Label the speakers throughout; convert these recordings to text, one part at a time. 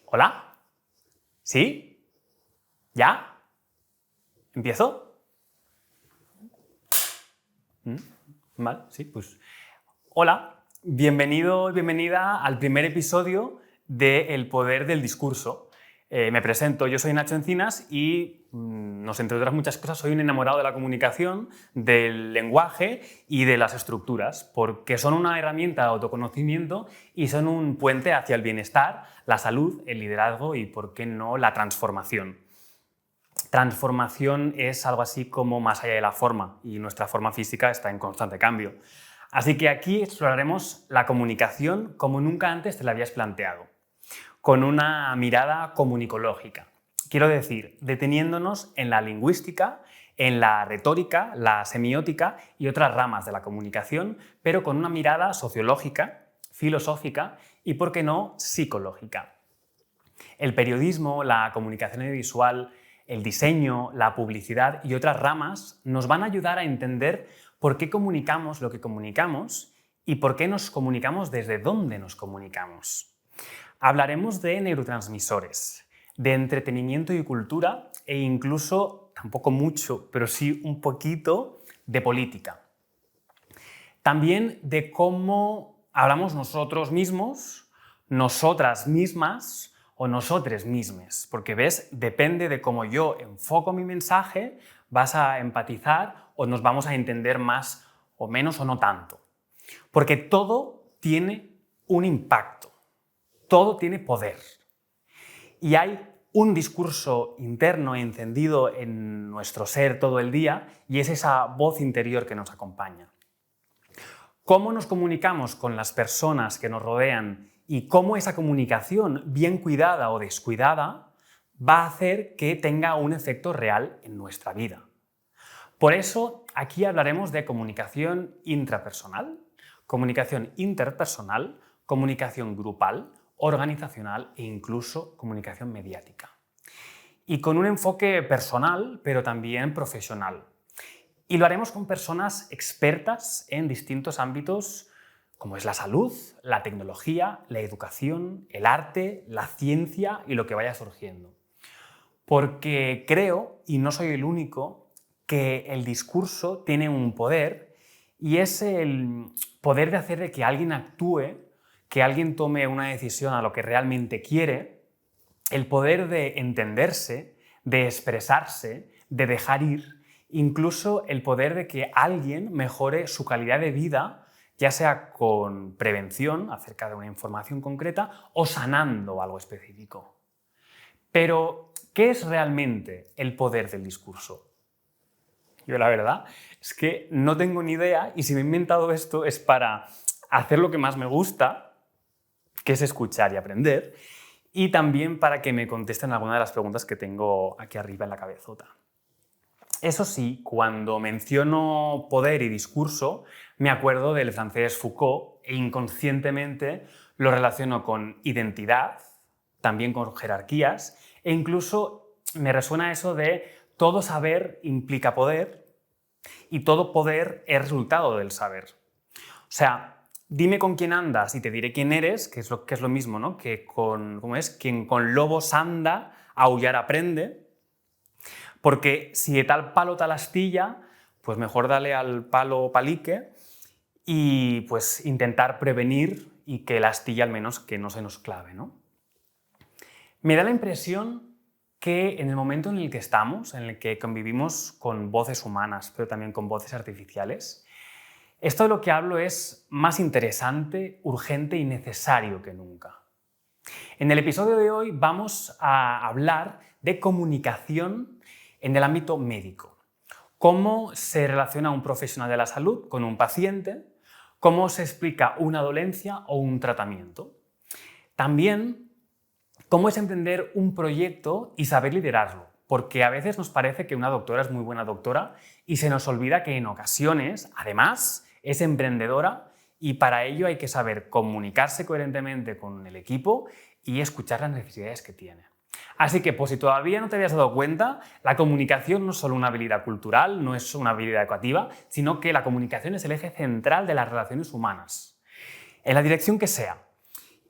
Speaker 1: ¿Hola? ¿Sí? ¿Ya? ¿Empiezo? Vale, sí, pues... Hola, bienvenido y bienvenida al primer episodio de El poder del discurso. Me presento, yo soy Nacho Encinas y, entre otras muchas cosas, soy un enamorado de la comunicación, del lenguaje y de las estructuras, porque son una herramienta de autoconocimiento y son un puente hacia el bienestar, la salud, el liderazgo y, ¿por qué no?, la transformación. Transformación es algo así como más allá de la forma y nuestra forma física está en constante cambio. Así que aquí exploraremos la comunicación como nunca antes te la habías planteado, con una mirada comunicológica. Quiero decir, deteniéndonos en la lingüística, en la retórica, la semiótica y otras ramas de la comunicación, pero con una mirada sociológica, filosófica y, por qué no, psicológica. El periodismo, la comunicación audiovisual, el diseño, la publicidad y otras ramas nos van a ayudar a entender por qué comunicamos lo que comunicamos y por qué nos comunicamos desde dónde nos comunicamos. Hablaremos de neurotransmisores, de entretenimiento y cultura e incluso, tampoco mucho, pero sí un poquito, de política. También de cómo hablamos nosotros mismos, nosotras mismas o nosotres mismes, porque ves, depende de cómo yo enfoco mi mensaje, vas a empatizar o nos vamos a entender más o menos o no tanto. Porque todo tiene un impacto, todo tiene poder. Y hay un discurso interno encendido en nuestro ser todo el día y es esa voz interior que nos acompaña. Cómo nos comunicamos con las personas que nos rodean y cómo esa comunicación, bien cuidada o descuidada, va a hacer que tenga un efecto real en nuestra vida. Por eso, aquí hablaremos de comunicación intrapersonal, comunicación interpersonal, comunicación grupal, organizacional e incluso comunicación mediática. Y con un enfoque personal, pero también profesional. Y lo haremos con personas expertas en distintos ámbitos como es la salud, la tecnología, la educación, el arte, la ciencia y lo que vaya surgiendo. Porque creo, y no soy el único, que el discurso tiene un poder y es el poder de hacer de que alguien actúe, que alguien tome una decisión a lo que realmente quiere, el poder de entenderse, de expresarse, de dejar ir, incluso el poder de que alguien mejore su calidad de vida, ya sea con prevención acerca de una información concreta o sanando algo específico. Pero, ¿qué es realmente el poder del discurso? Yo la verdad es que no tengo ni idea y si me he inventado esto es para hacer lo que más me gusta, que es escuchar y aprender, y también para que me contesten alguna de las preguntas que tengo aquí arriba en la cabezota. Eso sí, cuando menciono poder y discurso, me acuerdo del francés Foucault e inconscientemente lo relaciono con identidad, también con jerarquías, e incluso me resuena eso de todo saber implica poder y todo poder es resultado del saber. O sea, dime con quién andas y te diré quién eres, que es lo mismo, ¿no? Que quien con lobos anda, aullar aprende. Porque si de tal palo tal astilla, pues mejor dale al palo palique y pues intentar prevenir y que la astilla al menos que no se nos clave, ¿no? Me da la impresión que en el momento en el que estamos, en el que convivimos con voces humanas, pero también con voces artificiales, esto de lo que hablo es más interesante, urgente y necesario que nunca. En el episodio de hoy vamos a hablar de comunicación en el ámbito médico. Cómo se relaciona un profesional de la salud con un paciente, cómo se explica una dolencia o un tratamiento. También cómo es emprender un proyecto y saber liderarlo, porque a veces nos parece que una doctora es muy buena doctora y se nos olvida que en ocasiones, además, es emprendedora y para ello hay que saber comunicarse coherentemente con el equipo y escuchar las necesidades que tiene. Así que, pues si todavía no te habías dado cuenta, la comunicación no es solo una habilidad cultural, no es una habilidad educativa, sino que la comunicación es el eje central de las relaciones humanas, en la dirección que sea.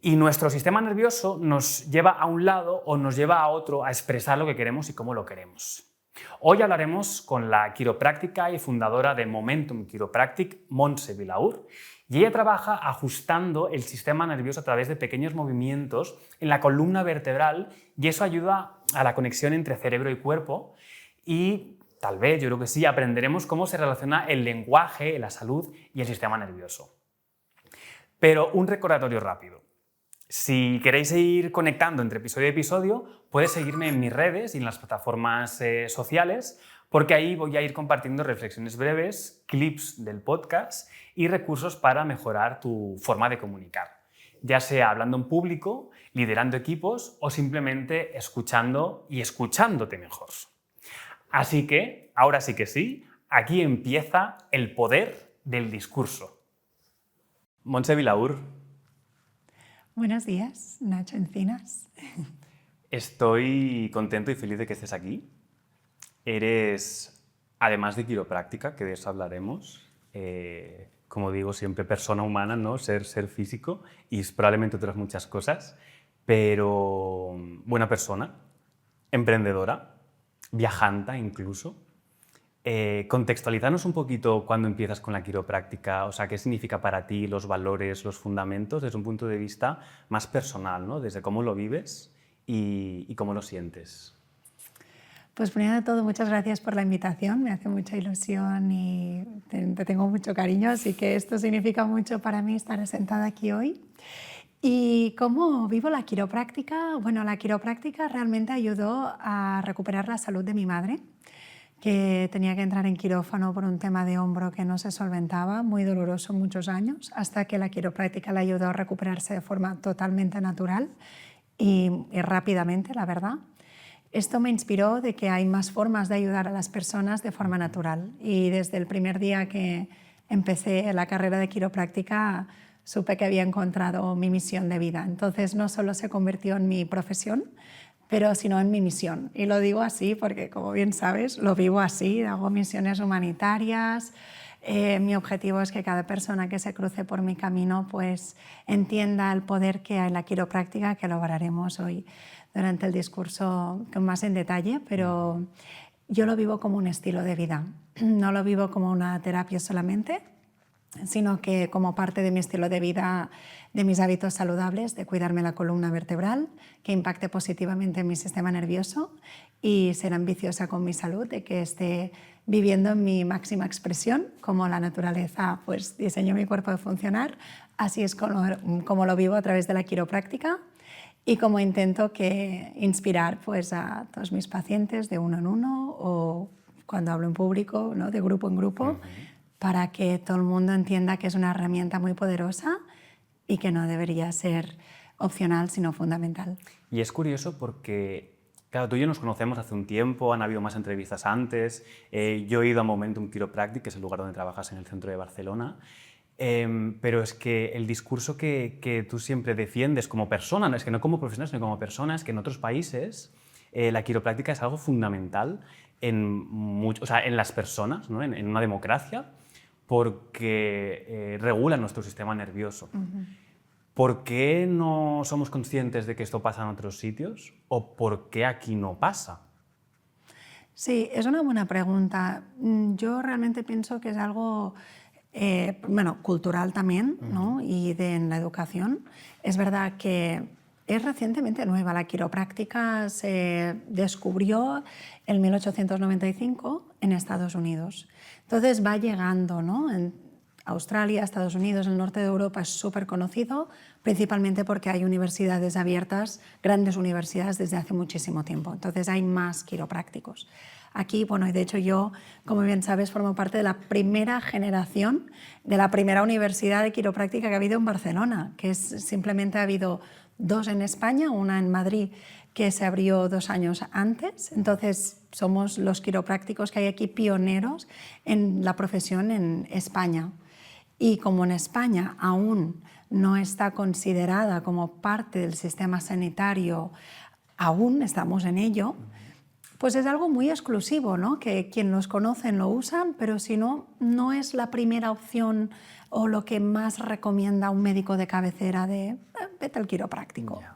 Speaker 1: Y nuestro sistema nervioso nos lleva a un lado o nos lleva a otro a expresar lo que queremos y cómo lo queremos. Hoy hablaremos con la quiropráctica y fundadora de Momentum Chiropractic, Montse Vilaur, y ella trabaja ajustando el sistema nervioso a través de pequeños movimientos en la columna vertebral, y eso ayuda a la conexión entre cerebro y cuerpo, y tal vez, yo creo que sí, aprenderemos cómo se relaciona el lenguaje, la salud y el sistema nervioso. Pero un recordatorio rápido. Si queréis ir conectando entre episodio y episodio, podéis seguirme en mis redes y en las plataformas sociales, porque ahí voy a ir compartiendo reflexiones breves, clips del podcast y recursos para mejorar tu forma de comunicar, ya sea hablando en público, liderando equipos o simplemente escuchando y escuchándote mejor. Así que, ahora sí que sí, aquí empieza el poder del discurso. Montse Vilaur.
Speaker 2: Buenos días, Nacho Encinas.
Speaker 1: Estoy contento y feliz de que estés aquí. Eres, además de quiropráctica, que de eso hablaremos, como digo, siempre persona humana, ¿no? Ser físico y probablemente otras muchas cosas, pero buena persona, emprendedora, viajanta incluso. Contextualizarnos un poquito cuando empiezas con la quiropráctica, o sea, qué significa para ti, los valores, los fundamentos, desde un punto de vista más personal, ¿no? Desde cómo lo vives y cómo lo sientes.
Speaker 2: Pues primero de todo, muchas gracias por la invitación, me hace mucha ilusión y te tengo mucho cariño, así que esto significa mucho para mí estar sentada aquí hoy. ¿Y cómo vivo la quiropráctica? Bueno, la quiropráctica realmente ayudó a recuperar la salud de mi madre, que tenía que entrar en quirófano por un tema de hombro que no se solventaba, muy doloroso muchos años, hasta que la quiropráctica le ayudó a recuperarse de forma totalmente natural y rápidamente, la verdad. Esto me inspiró de que hay más formas de ayudar a las personas de forma natural, y desde el primer día que empecé la carrera de quiropráctica supe que había encontrado mi misión de vida. Entonces no solo se convirtió en mi profesión, pero sino en mi misión. Y lo digo así porque, como bien sabes, lo vivo así, hago misiones humanitarias. Mi objetivo es que cada persona que se cruce por mi camino pues entienda el poder que hay en la quiropráctica, que lo hablaremos hoy durante el discurso más en detalle, pero yo lo vivo como un estilo de vida. No lo vivo como una terapia solamente, sino que como parte de mi estilo de vida, de mis hábitos saludables, de cuidarme la columna vertebral, que impacte positivamente en mi sistema nervioso, y ser ambiciosa con mi salud, de que esté viviendo en mi máxima expresión, como la naturaleza pues diseñó mi cuerpo de funcionar. Así es como lo vivo a través de la quiropráctica, y como intento inspirar pues a todos mis pacientes de uno en uno o cuando hablo en público, ¿no? De grupo en grupo, para que todo el mundo entienda que es una herramienta muy poderosa y que no debería ser opcional, sino fundamental.
Speaker 1: Y es curioso porque, claro, tú y yo nos conocemos hace un tiempo, han habido más entrevistas antes, yo he ido a Momentum Chiropractic, que es el lugar donde trabajas en el centro de Barcelona, pero es que el discurso que tú siempre defiendes como persona, es que no como profesional, sino como persona, es que en otros países la quiropráctica es algo fundamental en las personas, ¿no? en una democracia, porque regula nuestro sistema nervioso. ¿Por qué no somos conscientes de que esto pasa en otros sitios? ¿O por qué aquí no pasa?
Speaker 2: Sí, es una buena pregunta. Yo realmente pienso que es algo cultural también, ¿no? Y en la educación. Es verdad que es recientemente nueva. La quiropráctica se descubrió en 1895 en Estados Unidos. Entonces va llegando, ¿no? En Australia, Estados Unidos, el norte de Europa es súper conocido, principalmente porque hay universidades abiertas, grandes universidades desde hace muchísimo tiempo. Entonces hay más quiroprácticos. Aquí, bueno, y de hecho yo, como bien sabes, formo parte de la primera generación de la primera universidad de quiropráctica que ha habido en Barcelona, que simplemente ha habido 2 en España, una en Madrid que se abrió 2 años antes. Entonces somos los quiroprácticos que hay aquí pioneros en la profesión en España. Y como en España aún no está considerada como parte del sistema sanitario, aún estamos en ello, Pues es algo muy exclusivo, ¿no? Que quien los conocen lo usan, pero si no, no es la primera opción o lo que más recomienda un médico de cabecera de vete al quiropráctico.
Speaker 1: Ya.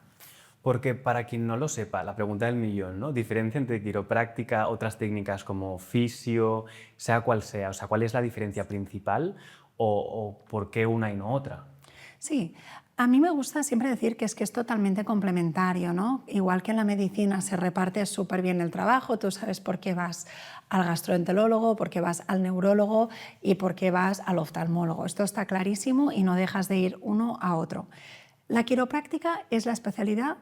Speaker 1: Porque para quien no lo sepa, la pregunta del millón, ¿no? Diferencia entre quiropráctica, otras técnicas como fisio, sea cual sea, o sea, ¿cuál es la diferencia principal o por qué una y no otra?
Speaker 2: Sí, a mí me gusta siempre decir que es totalmente complementario, ¿no? Igual que en la medicina se reparte súper bien el trabajo, tú sabes por qué vas al gastroenterólogo, por qué vas al neurólogo y por qué vas al oftalmólogo. Esto está clarísimo y no dejas de ir uno a otro. La quiropráctica es la especialidad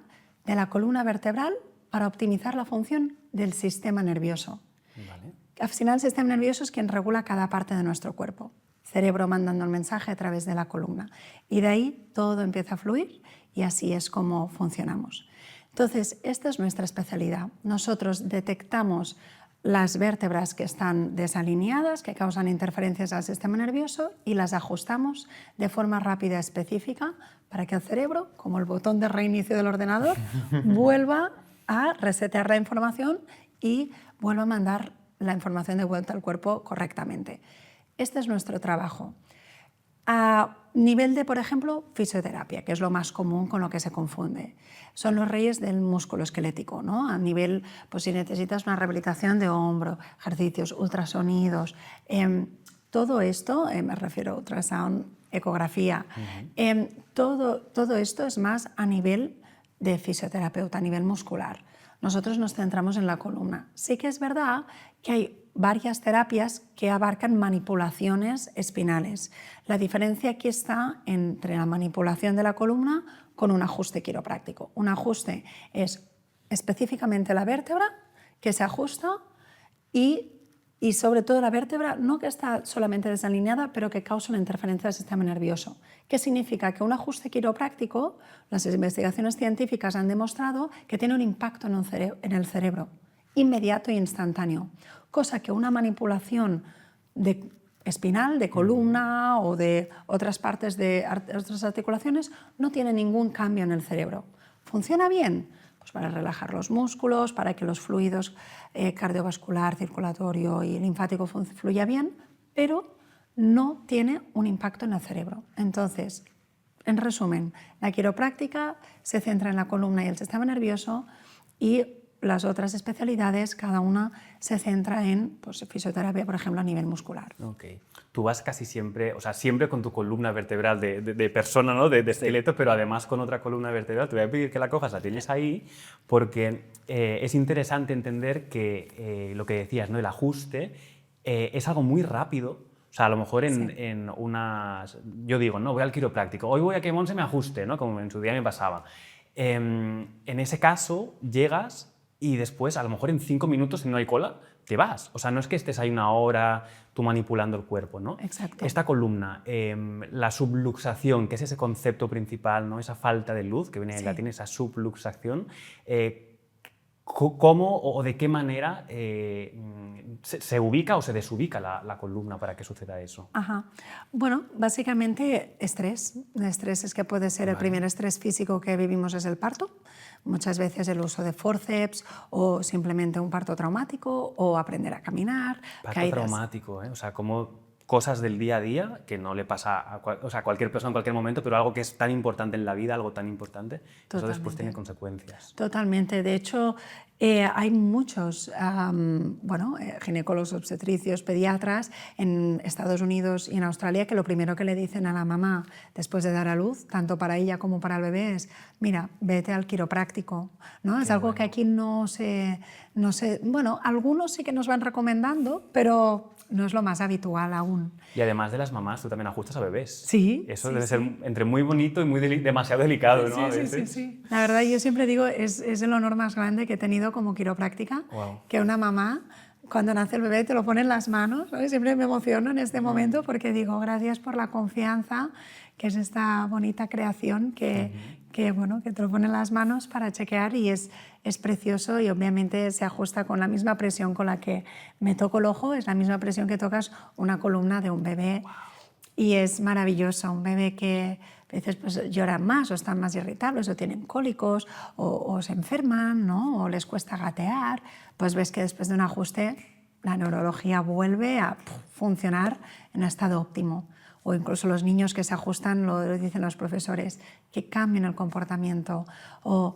Speaker 2: de la columna vertebral para optimizar la función del sistema nervioso.
Speaker 1: Vale.
Speaker 2: Al final, el sistema nervioso es quien regula cada parte de nuestro cuerpo. Cerebro mandando el mensaje a través de la columna. Y de ahí todo empieza a fluir y así es como funcionamos. Entonces, esta es nuestra especialidad. Nosotros detectamos las vértebras que están desalineadas, que causan interferencias al sistema nervioso y las ajustamos de forma rápida y específica para que el cerebro, como el botón de reinicio del ordenador, vuelva a resetear la información y vuelva a mandar la información de vuelta al cuerpo correctamente. Este es nuestro trabajo. A nivel de, por ejemplo, fisioterapia, que es lo más común con lo que se confunde. Son los reyes del músculo esquelético, ¿no? A nivel, pues si necesitas una rehabilitación de hombro, ejercicios, ultrasonidos, todo esto, me refiero a ultrasound, ecografía, todo esto es más a nivel de fisioterapeuta, a nivel muscular. Nosotros nos centramos en la columna. Sí que es verdad que hay varias terapias que abarcan manipulaciones espinales. La diferencia aquí está entre la manipulación de la columna con un ajuste quiropráctico. Un ajuste es específicamente la vértebra que se ajusta y sobre todo la vértebra, no que está solamente desalineada, pero que causa una interferencia del sistema nervioso. ¿Qué significa? Que un ajuste quiropráctico, las investigaciones científicas han demostrado que tiene un impacto en el cerebro, inmediato e instantáneo, cosa que una manipulación espinal, de columna o de otras partes de otras articulaciones no tiene ningún cambio en el cerebro. ¿Funciona bien? Pues para relajar los músculos, para que los fluidos cardiovascular, circulatorio y linfático fluya bien, pero no tiene un impacto en el cerebro. Entonces, en resumen, la quiropráctica se centra en la columna y el sistema nervioso y las otras especialidades, cada una se centra en pues, fisioterapia, por ejemplo, a nivel muscular.
Speaker 1: Okay. Tú vas casi siempre, o sea, siempre con tu columna vertebral de persona, ¿no? de esqueleto, pero además con otra columna vertebral. Te voy a pedir que la cojas, la tienes ahí, porque es interesante entender que lo que decías, ¿no? El ajuste es algo muy rápido. O sea, a lo mejor en unas... Yo digo, no, voy al quiropráctico, hoy voy a que Monse me ajuste, ¿no? Como en su día me pasaba. En ese caso, llegas y después, a lo mejor en 5 minutos, si no hay cola, te vas. O sea, no es que estés ahí una hora tú manipulando el cuerpo, ¿no?
Speaker 2: Exacto.
Speaker 1: Esta columna, la subluxación, que es ese concepto principal, ¿no? Esa falta de luz, que viene del latín, esa subluxación, ¿cómo o de qué manera se ubica o se desubica la columna para que suceda eso?
Speaker 2: Ajá. Bueno, básicamente estrés. El estrés es que puede ser el primer estrés físico que vivimos es el parto. Muchas veces el uso de forceps o simplemente un parto traumático o aprender a caminar.
Speaker 1: Parto traumático, ¿eh? O sea, como cosas del día a día que no le pasa a cualquier persona en cualquier momento, pero algo que es tan importante en la vida, algo tan importante, eso después tiene consecuencias.
Speaker 2: Totalmente. De hecho, hay muchos ginecólogos, obstetricios, pediatras en Estados Unidos y en Australia que lo primero que le dicen a la mamá después de dar a luz, tanto para ella como para el bebé, es mira, vete al quiropráctico, ¿no? Es algo que aquí no se... Bueno, algunos sí que nos van recomendando, pero no es lo más habitual aún.
Speaker 1: Y además de las mamás, tú también ajustas a bebés.
Speaker 2: Sí.
Speaker 1: Eso debe ser entre muy bonito y muy demasiado delicado, ¿no?
Speaker 2: Sí,
Speaker 1: a veces.
Speaker 2: sí. La verdad, yo siempre digo, es el honor más grande que he tenido como quiropráctica, que una mamá, cuando nace el bebé, te lo pone en las manos, ¿no? Siempre me emociono en este momento porque digo, gracias por la confianza, que es esta bonita creación que te lo pone en las manos para chequear y es precioso y obviamente se ajusta con la misma presión con la que me toco el ojo, es la misma presión que tocas una columna de un bebé y es maravilloso, un bebé que A veces pues, lloran más o están más irritables o tienen cólicos o se enferman, ¿no? O les cuesta gatear, pues ves que después de un ajuste la neurología vuelve a funcionar en estado óptimo. O incluso los niños que se ajustan, lo dicen los profesores, que cambien el comportamiento o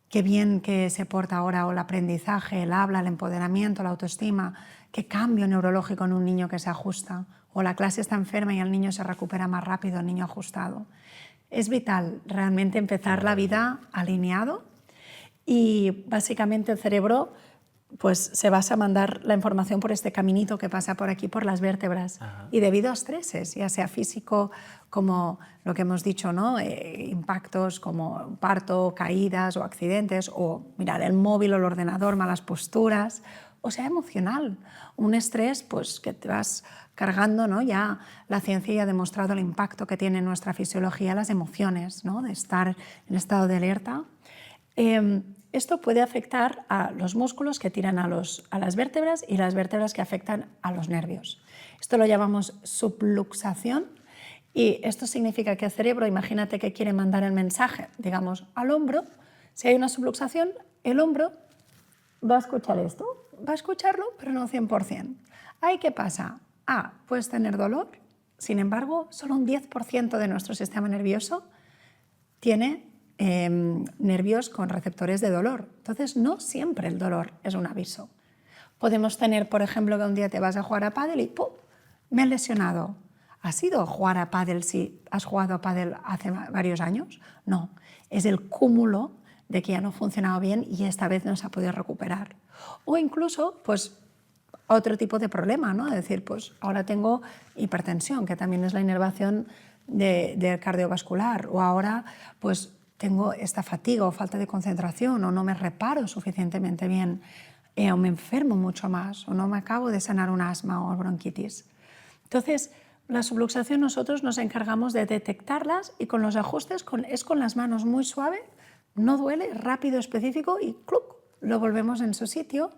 Speaker 2: qué bien que se porta ahora o el aprendizaje, el habla, el empoderamiento, la autoestima, qué cambio neurológico en un niño que se ajusta, o la clase está enferma y el niño se recupera más rápido, el niño ajustado. Es vital realmente empezar la vida alineado y básicamente el cerebro pues se va a mandar la información por este caminito que pasa por aquí, por las vértebras. Ajá. Y debido a estreses, ya sea físico, como lo que hemos dicho, ¿no? Impactos como parto, caídas o accidentes, o mirar el móvil o el ordenador, malas posturas, o sea, emocional. Un estrés pues, que te vas cargando, ¿no? Ya la ciencia ya ha demostrado el impacto que tiene en nuestra fisiología las emociones, ¿no? De estar en estado de alerta. Esto puede afectar a los músculos que tiran a las vértebras y las vértebras que afectan a los nervios. Esto lo llamamos subluxación y esto significa que el cerebro, imagínate que quiere mandar el mensaje, digamos, al hombro. Si hay una subluxación, el hombro va a escuchar esto, va a escucharlo, pero no 100%. ¿Ahí qué pasa? Puedes tener dolor, sin embargo, solo un 10% de nuestro sistema nervioso tiene nervios con receptores de dolor. Entonces, no siempre el dolor es un aviso. Podemos tener, por ejemplo, que un día te vas a jugar a pádel y ¡pum!, me he lesionado. ¿Has ido a jugar a pádel si has jugado a pádel hace varios años? No, es el cúmulo de que ya no ha funcionado bien y esta vez no se ha podido recuperar. O incluso, pues, otro tipo de problema, ¿no? Es decir, pues ahora tengo hipertensión, que también es la inervación del cardiovascular, o ahora, pues, tengo esta fatiga o falta de concentración, o no me reparo suficientemente bien, o me enfermo mucho más, o no me acabo de sanar un asma o bronquitis. Entonces, la subluxación nosotros nos encargamos de detectarlas y con los ajustes es con las manos muy suave, no duele, rápido, específico y ¡cluc!, lo volvemos en su sitio,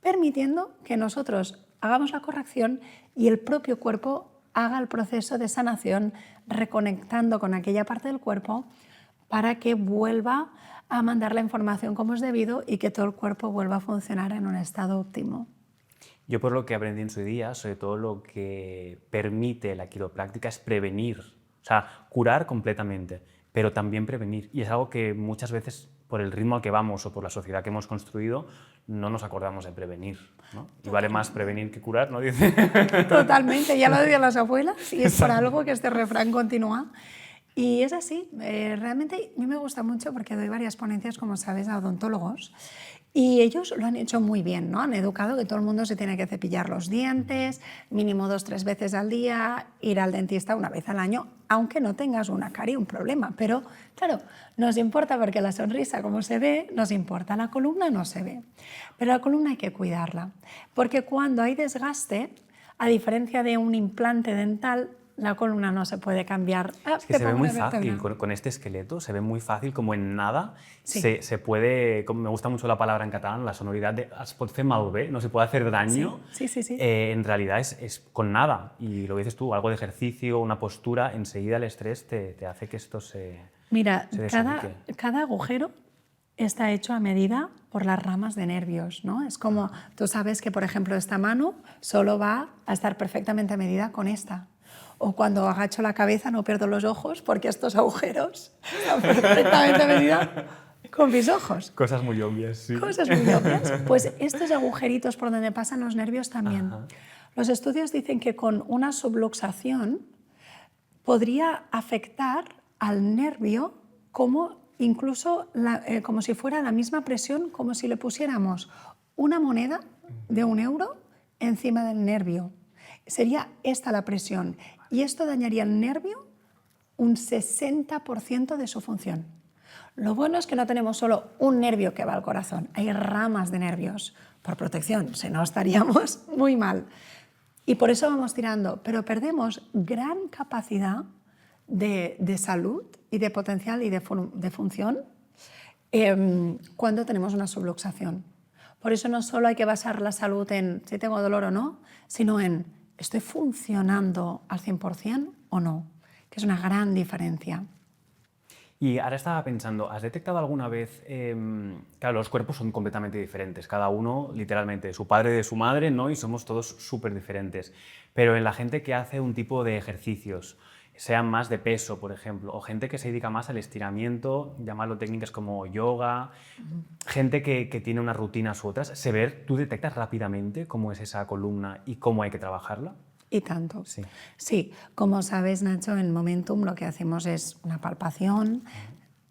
Speaker 2: permitiendo que nosotros hagamos la corrección y el propio cuerpo haga el proceso de sanación, reconectando con aquella parte del cuerpo para que vuelva a mandar la información como es debido y que todo el cuerpo vuelva a funcionar en un estado óptimo.
Speaker 1: Yo por lo que aprendí en su día, sobre todo lo que permite la quiropráctica es prevenir, o sea, curar completamente, pero también prevenir. Y es algo que muchas veces, por el ritmo al que vamos o por la sociedad que hemos construido, no nos acordamos de prevenir, ¿no? Y vale más prevenir que curar, ¿no? Dice.
Speaker 2: Totalmente, ya lo decían las abuelas y es por algo que este refrán continúa. Y es así, realmente a mí me gusta mucho porque doy varias ponencias, como sabes, a odontólogos y ellos lo han hecho muy bien, ¿no? Han educado que todo el mundo se tiene que cepillar los dientes, mínimo 2 o 3 veces al día, ir al dentista una vez al año, aunque no tengas una carie, un problema. Pero claro, nos importa porque la sonrisa, como se ve, nos importa. La columna no se ve, pero la columna hay que cuidarla, porque cuando hay desgaste, a diferencia de un implante dental, la columna no se puede cambiar.
Speaker 1: Es que se ve muy fácil, con este esqueleto, se ve muy fácil, como en nada. Sí. Se puede, me gusta mucho la palabra en catalán, la sonoridad de es pot fer malbé, no se puede hacer daño.
Speaker 2: Sí.
Speaker 1: En realidad es con nada. Y lo dices tú, algo de ejercicio, una postura, enseguida el estrés te hace que esto se
Speaker 2: Mira, cada agujero está hecho a medida por las ramas de nervios, ¿no? Es como, tú sabes que, por ejemplo, esta mano solo va a estar perfectamente medida con esta. O cuando agacho la cabeza no pierdo los ojos porque estos agujeros están perfectamente medidos con mis ojos.
Speaker 1: Cosas muy obvias, sí.
Speaker 2: Cosas muy obvias. Pues estos agujeritos por donde pasan los nervios también. Ajá. Los estudios dicen que con una subluxación podría afectar al nervio como incluso como si fuera la misma presión, como si le pusiéramos una moneda de €1 encima del nervio. Sería esta la presión y esto dañaría el nervio un 60% de su función. Lo bueno es que no tenemos solo un nervio que va al corazón, hay ramas de nervios por protección, si no estaríamos muy mal. Y por eso vamos tirando, pero perdemos gran capacidad de salud y de potencial y de función cuando tenemos una subluxación. Por eso no solo hay que basar la salud en si tengo dolor o no, sino en ¿estoy funcionando al 100% o no? Que es una gran diferencia.
Speaker 1: Y ahora estaba pensando, ¿has detectado alguna vez, claro, los cuerpos son completamente diferentes, cada uno literalmente, de su padre, de su madre, ¿no? Y somos todos súper diferentes, pero en la gente que hace un tipo de ejercicios, sean más de peso, por ejemplo, o gente que se dedica más al estiramiento, llamarlo técnicas como yoga, gente que tiene unas rutinas u otras, ¿tú detectas rápidamente cómo es esa columna y cómo hay que trabajarla?
Speaker 2: Y tanto.
Speaker 1: Sí.
Speaker 2: Sí, como sabes, Nacho, en Momentum lo que hacemos es una palpación,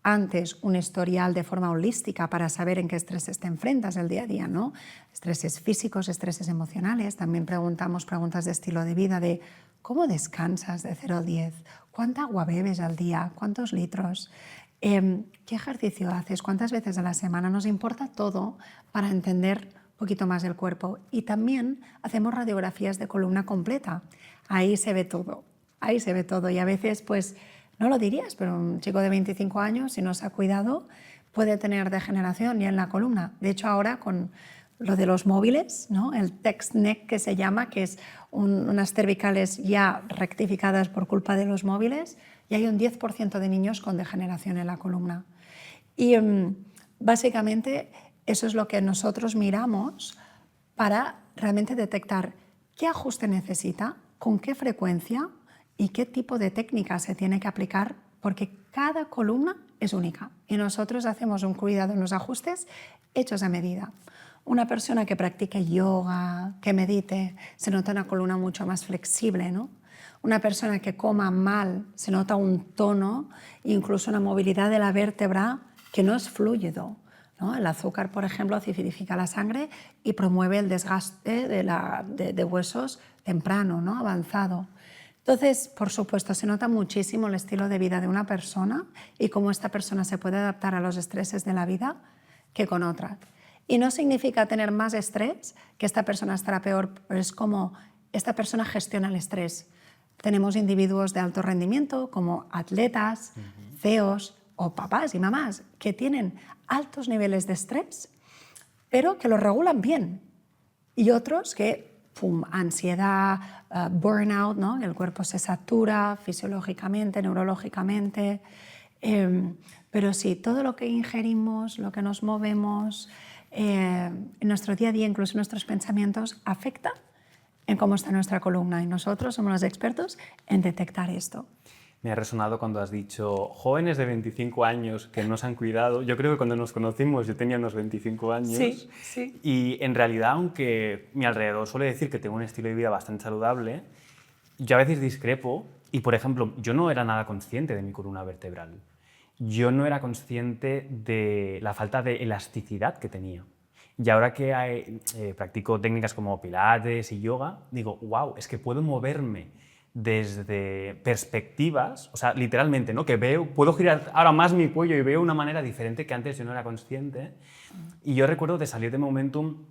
Speaker 2: antes un historial de forma holística para saber en qué estreses te enfrentas el día a día, ¿no? Estreses físicos, estreses emocionales. También preguntamos preguntas de estilo de vida, de cómo descansas de 0 a 10, cuánta agua bebes al día, cuántos litros, qué ejercicio haces, cuántas veces a la semana. Nos importa todo para entender un poquito más el cuerpo. Y también hacemos radiografías de columna completa. Ahí se ve todo, ahí se ve todo. Y a veces, pues, no lo dirías, pero un chico de 25 años, si no se ha cuidado, puede tener degeneración ya en la columna. De hecho, ahora con lo de los móviles, ¿no? El text neck que se llama, que es unas cervicales ya rectificadas por culpa de los móviles, y hay un 10% de niños con degeneración en la columna. Y básicamente eso es lo que nosotros miramos para realmente detectar qué ajuste necesita, con qué frecuencia y qué tipo de técnica se tiene que aplicar, porque cada columna es única y nosotros hacemos un cuidado en los ajustes hechos a medida. Una persona que practique yoga, que medite, se nota una columna mucho más flexible, ¿no? Una persona que coma mal, se nota un tono, incluso una movilidad de la vértebra que no es fluido, ¿no? El azúcar, por ejemplo, acidifica la sangre y promueve el desgaste de huesos temprano, ¿no? Avanzado. Entonces, por supuesto, se nota muchísimo el estilo de vida de una persona y cómo esta persona se puede adaptar a los estreses de la vida que con otra. Y no significa tener más estrés que esta persona estará peor, pero es como esta persona gestiona el estrés. Tenemos individuos de alto rendimiento como atletas, CEOs o papás y mamás que tienen altos niveles de estrés, pero que lo regulan bien. Y otros que ansiedad, burnout, ¿no? El cuerpo se satura fisiológicamente, neurológicamente. Pero sí, todo lo que ingerimos, lo que nos movemos, en nuestro día a día, incluso nuestros pensamientos, afecta en cómo está nuestra columna. Y nosotros somos los expertos en detectar esto.
Speaker 1: Me ha resonado cuando has dicho jóvenes de 25 años que no se han cuidado. Yo creo que cuando nos conocimos yo tenía unos 25 años.
Speaker 2: Sí, sí.
Speaker 1: Y en realidad, aunque mi alrededor suele decir que tengo un estilo de vida bastante saludable, yo a veces discrepo. Y, por ejemplo, yo no era nada consciente de mi columna vertebral. Yo no era consciente de la falta de elasticidad que tenía. Y ahora que practico técnicas como pilates y yoga, digo, wow, es que puedo moverme desde perspectivas, o sea, literalmente, ¿no? Que puedo girar ahora más mi cuello y veo una manera diferente que antes yo no era consciente. Y yo recuerdo de salir de Momentum,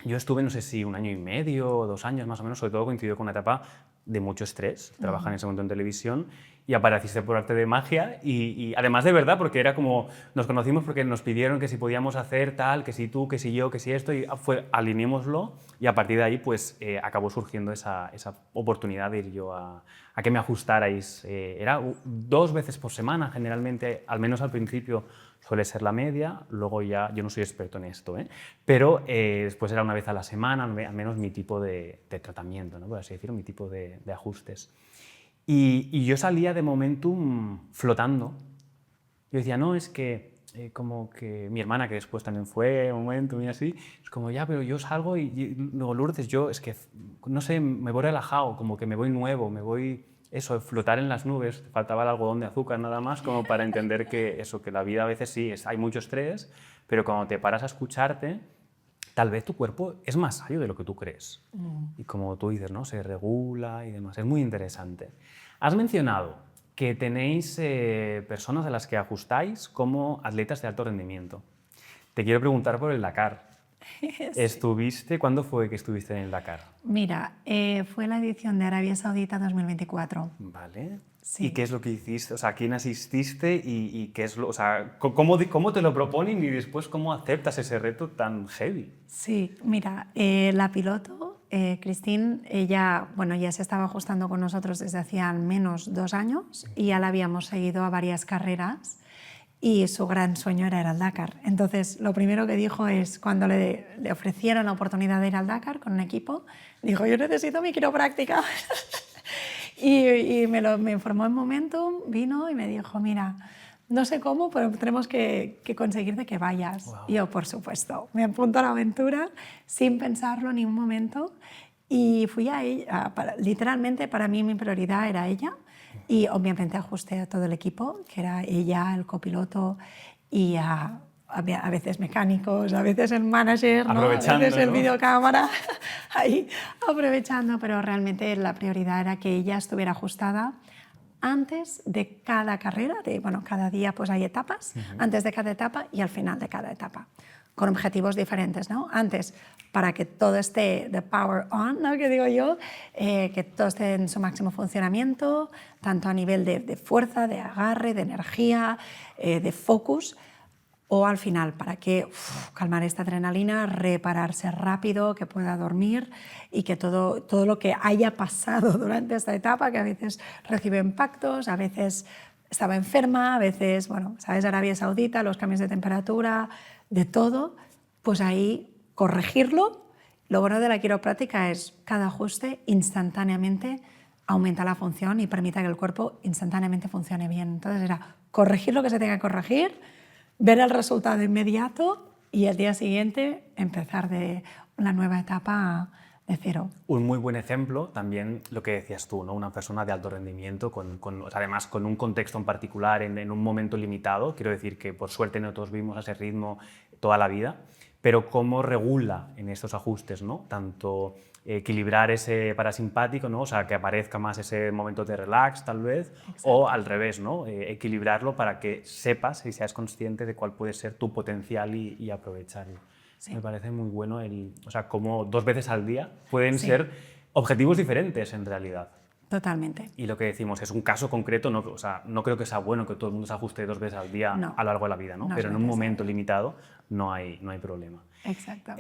Speaker 1: yo estuve, no sé si 1 año y medio o 2 años más o menos, sobre todo coincidió con una etapa de mucho estrés, trabajar en ese momento en televisión, y apareciste por arte de magia, y además de verdad, porque era como, nos conocimos porque nos pidieron que si podíamos hacer tal, que si tú, que si yo, que si esto, y alineémoslo, y a partir de ahí pues acabó surgiendo esa oportunidad de ir yo a que me ajustarais. Era 2 veces por semana, generalmente, al menos al principio suele ser la media, luego ya, yo no soy experto en esto, pero después era 1 vez a la semana, al menos mi tipo de tratamiento, ¿no? Por así decirlo, mi tipo de ajustes. Y yo salía de Momentum flotando. Yo decía, no, es que como que mi hermana, que después también fue un Momentum y así, es como, ya, pero yo salgo y luego Lourdes, yo es que, no sé, me voy relajado, como que me voy nuevo, me voy, eso, flotar en las nubes. Faltaba el algodón de azúcar nada más, como para entender que eso, que la vida a veces sí, hay mucho estrés, pero cuando te paras a escucharte, tal vez tu cuerpo es más sabio de lo que tú crees. Y como tú dices, ¿no? Se regula y demás. Es muy interesante. Has mencionado que tenéis personas a las que ajustáis como atletas de alto rendimiento. Te quiero preguntar por el Dakar. Sí. ¿Cuándo fue que estuviste en el Dakar?
Speaker 2: Mira, fue la edición de Arabia Saudita 2024.
Speaker 1: Vale.
Speaker 2: Sí.
Speaker 1: ¿Y qué es lo que hiciste? O sea, ¿quién asististe y qué es lo, o sea, cómo te lo proponen y después cómo aceptas ese reto tan heavy?
Speaker 2: Sí, mira, la piloto, Christine, ella, bueno, ya se estaba ajustando con nosotros desde hacía al menos 2 años y ya la habíamos seguido a varias carreras. y su gran sueño era ir al Dakar. Entonces, lo primero que dijo es, cuando le ofrecieron la oportunidad de ir al Dakar con un equipo, dijo, yo necesito mi quiropráctica. y me informó en Momentum, vino y me dijo, mira, no sé cómo, pero tenemos que conseguir de que vayas.
Speaker 1: Wow.
Speaker 2: Y yo, por supuesto, me apunto a la aventura sin pensarlo ni un momento y fui a ella. Literalmente, para mí mi prioridad era ella y obviamente ajusté a todo el equipo, que era ella, el copiloto y a veces mecánicos, a veces el manager, ¿no? A veces el videocámara, ahí aprovechando, pero realmente la prioridad era que ella estuviera ajustada antes de cada carrera, bueno, cada día pues hay etapas, antes de cada etapa y al final de cada etapa, con objetivos diferentes, ¿no? Antes, para que todo esté the power on, ¿no? Que digo yo, que todo esté en su máximo funcionamiento, tanto a nivel de fuerza, de agarre, de energía, de focus, o al final, para que calmar esta adrenalina, repararse rápido, que pueda dormir y que todo lo que haya pasado durante esta etapa, que a veces recibe impactos, a veces estaba enferma, a veces, bueno, sabes, Arabia Saudita, los cambios de temperatura, de todo, pues ahí corregirlo. Lo bueno de la quiropráctica es cada ajuste instantáneamente aumenta la función y permite que el cuerpo instantáneamente funcione bien. Entonces era corregir lo que se tenga que corregir, ver el resultado inmediato y el día siguiente empezar de la nueva etapa de cero.
Speaker 1: Un muy buen ejemplo también lo que decías tú, ¿no? Una persona de alto rendimiento, además con un contexto en particular, en un momento limitado. Quiero decir que por suerte no todos vivimos a ese ritmo toda la vida, pero cómo regula en estos ajustes, ¿no? Tanto equilibrar ese parasimpático, ¿no? O sea, que aparezca más ese momento de relax, tal vez, exacto, o al revés, ¿no? Equilibrarlo para que sepas y seas consciente de cuál puede ser tu potencial y aprovecharlo. Sí. Me parece muy bueno o sea, como 2 veces al día pueden ser objetivos diferentes en realidad.
Speaker 2: Totalmente.
Speaker 1: Y lo que decimos es un caso concreto, no, o sea, no creo que sea bueno que todo el mundo se ajuste 2 veces al día a lo largo de la vida, ¿no? Pero en un momento limitado no hay problema.
Speaker 2: Exacto.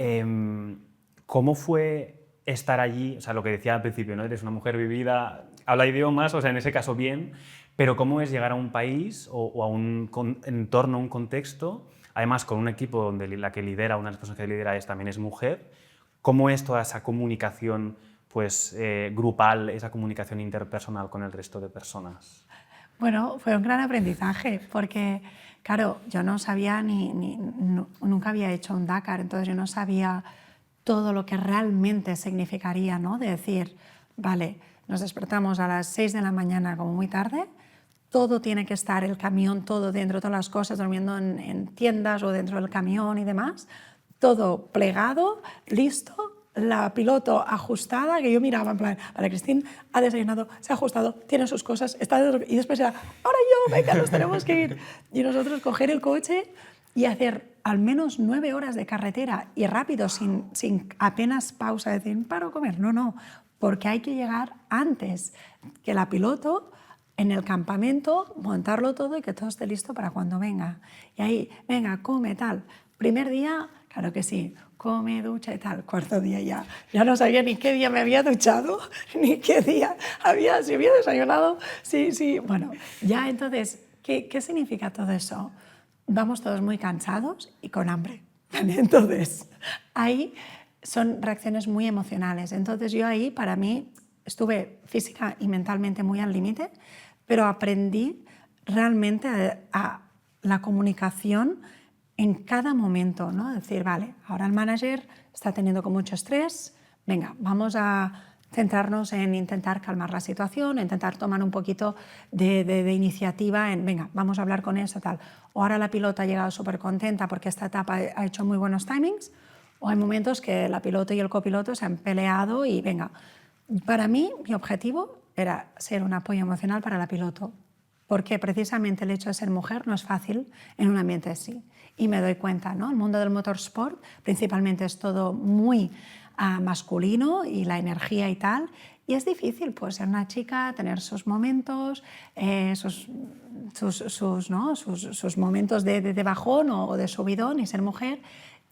Speaker 1: ¿Cómo fue estar allí? O sea, lo que decía al principio, ¿no? Eres una mujer vivida, habla idiomas, o sea, en ese caso bien, pero ¿cómo es llegar a un país o a un entorno, un contexto, además con un equipo donde la que lidera, una de las personas que lidera también es mujer? ¿Cómo es toda esa comunicación pues, grupal, esa comunicación interpersonal con el resto de personas?
Speaker 2: Bueno, fue un gran aprendizaje porque, claro, yo no sabía nunca había hecho un Dakar, entonces yo no sabía todo lo que realmente significaría, ¿no? De decir, vale, nos despertamos a las 6 de la mañana como muy tarde, todo tiene que estar, el camión, todo dentro, todas las cosas, durmiendo en tiendas o dentro del camión y demás, todo plegado, listo, la piloto ajustada, que yo miraba en plan, vale, Cristín ha desayunado, se ha ajustado, tiene sus cosas, y después era, ahora yo, venga, nos tenemos que ir. Y nosotros coger el coche y hacer al menos 9 horas de carretera y rápido, sin apenas pausa, decir, paro a comer, no, porque hay que llegar antes que la piloto en el campamento, montarlo todo y que todo esté listo para cuando venga. Y ahí, venga, come, tal. Primer día, claro que sí, come, ducha y tal. Cuarto día ya no sabía ni qué día me había duchado, ni qué día si había desayunado, sí. Bueno, ya entonces, ¿qué significa todo eso? Vamos todos muy cansados y con hambre. Entonces, ahí son reacciones muy emocionales. Entonces yo ahí, para mí, estuve física y mentalmente muy al límite, pero aprendí realmente a la comunicación en cada momento, ¿no? Decir, vale, ahora el manager está teniendo con mucho estrés, venga, vamos a centrarnos en intentar calmar la situación, intentar tomar un poquito de iniciativa en, venga, vamos a hablar con eso, tal. O ahora la pilota ha llegado súper contenta porque esta etapa ha hecho muy buenos timings, o hay momentos que la piloto y el copiloto se han peleado y, venga, para mí, mi objetivo era ser un apoyo emocional para la piloto, porque precisamente el hecho de ser mujer no es fácil en un ambiente así. Y me doy cuenta, ¿no? El mundo del motorsport principalmente es todo muy masculino y la energía y tal, y es difícil pues, ser una chica, tener sus momentos, sus momentos de bajón o de subidón y ser mujer.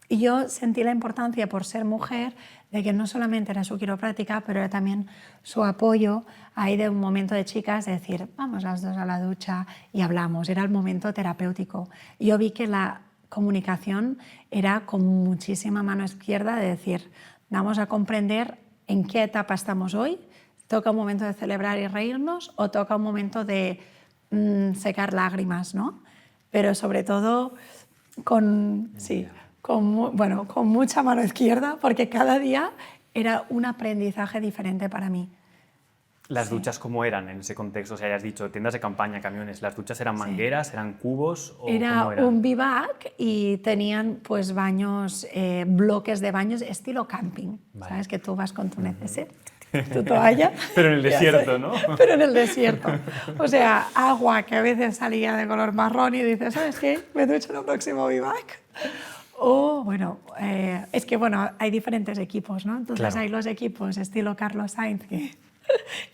Speaker 2: Y yo sentí la importancia, por ser mujer, de que no solamente era su quiropráctica, pero era también su apoyo ahí de un momento de chicas, de decir, vamos las dos a la ducha y hablamos. Era el momento terapéutico. Y yo vi que la comunicación era con muchísima mano izquierda, de decir, vamos a comprender en qué etapa estamos hoy. ¿Toca un momento de celebrar y reírnos o toca un momento de secar lágrimas, ¿no? Pero sobre todo con mucha mano izquierda, porque cada día era un aprendizaje diferente para mí.
Speaker 1: ¿Las duchas cómo eran en ese contexto? O sea, ya has dicho, tiendas de campaña, camiones. ¿Las duchas eran mangueras, eran cubos o
Speaker 2: Era
Speaker 1: cómo eran?
Speaker 2: un bivac y tenían pues baños, bloques de baños estilo camping.
Speaker 1: Vale.
Speaker 2: ¿Sabes? Que tú vas con tu neceser, tu toalla.
Speaker 1: Pero en el desierto, ¿no?
Speaker 2: Pero en el desierto. O sea, agua que a veces salía de color marrón y dices, ¿sabes qué? Me ducho en el próximo bivac. O, bueno, es que bueno, hay diferentes equipos, ¿no? Entonces
Speaker 1: Claro.
Speaker 2: hay los equipos estilo Carlos Sainz, que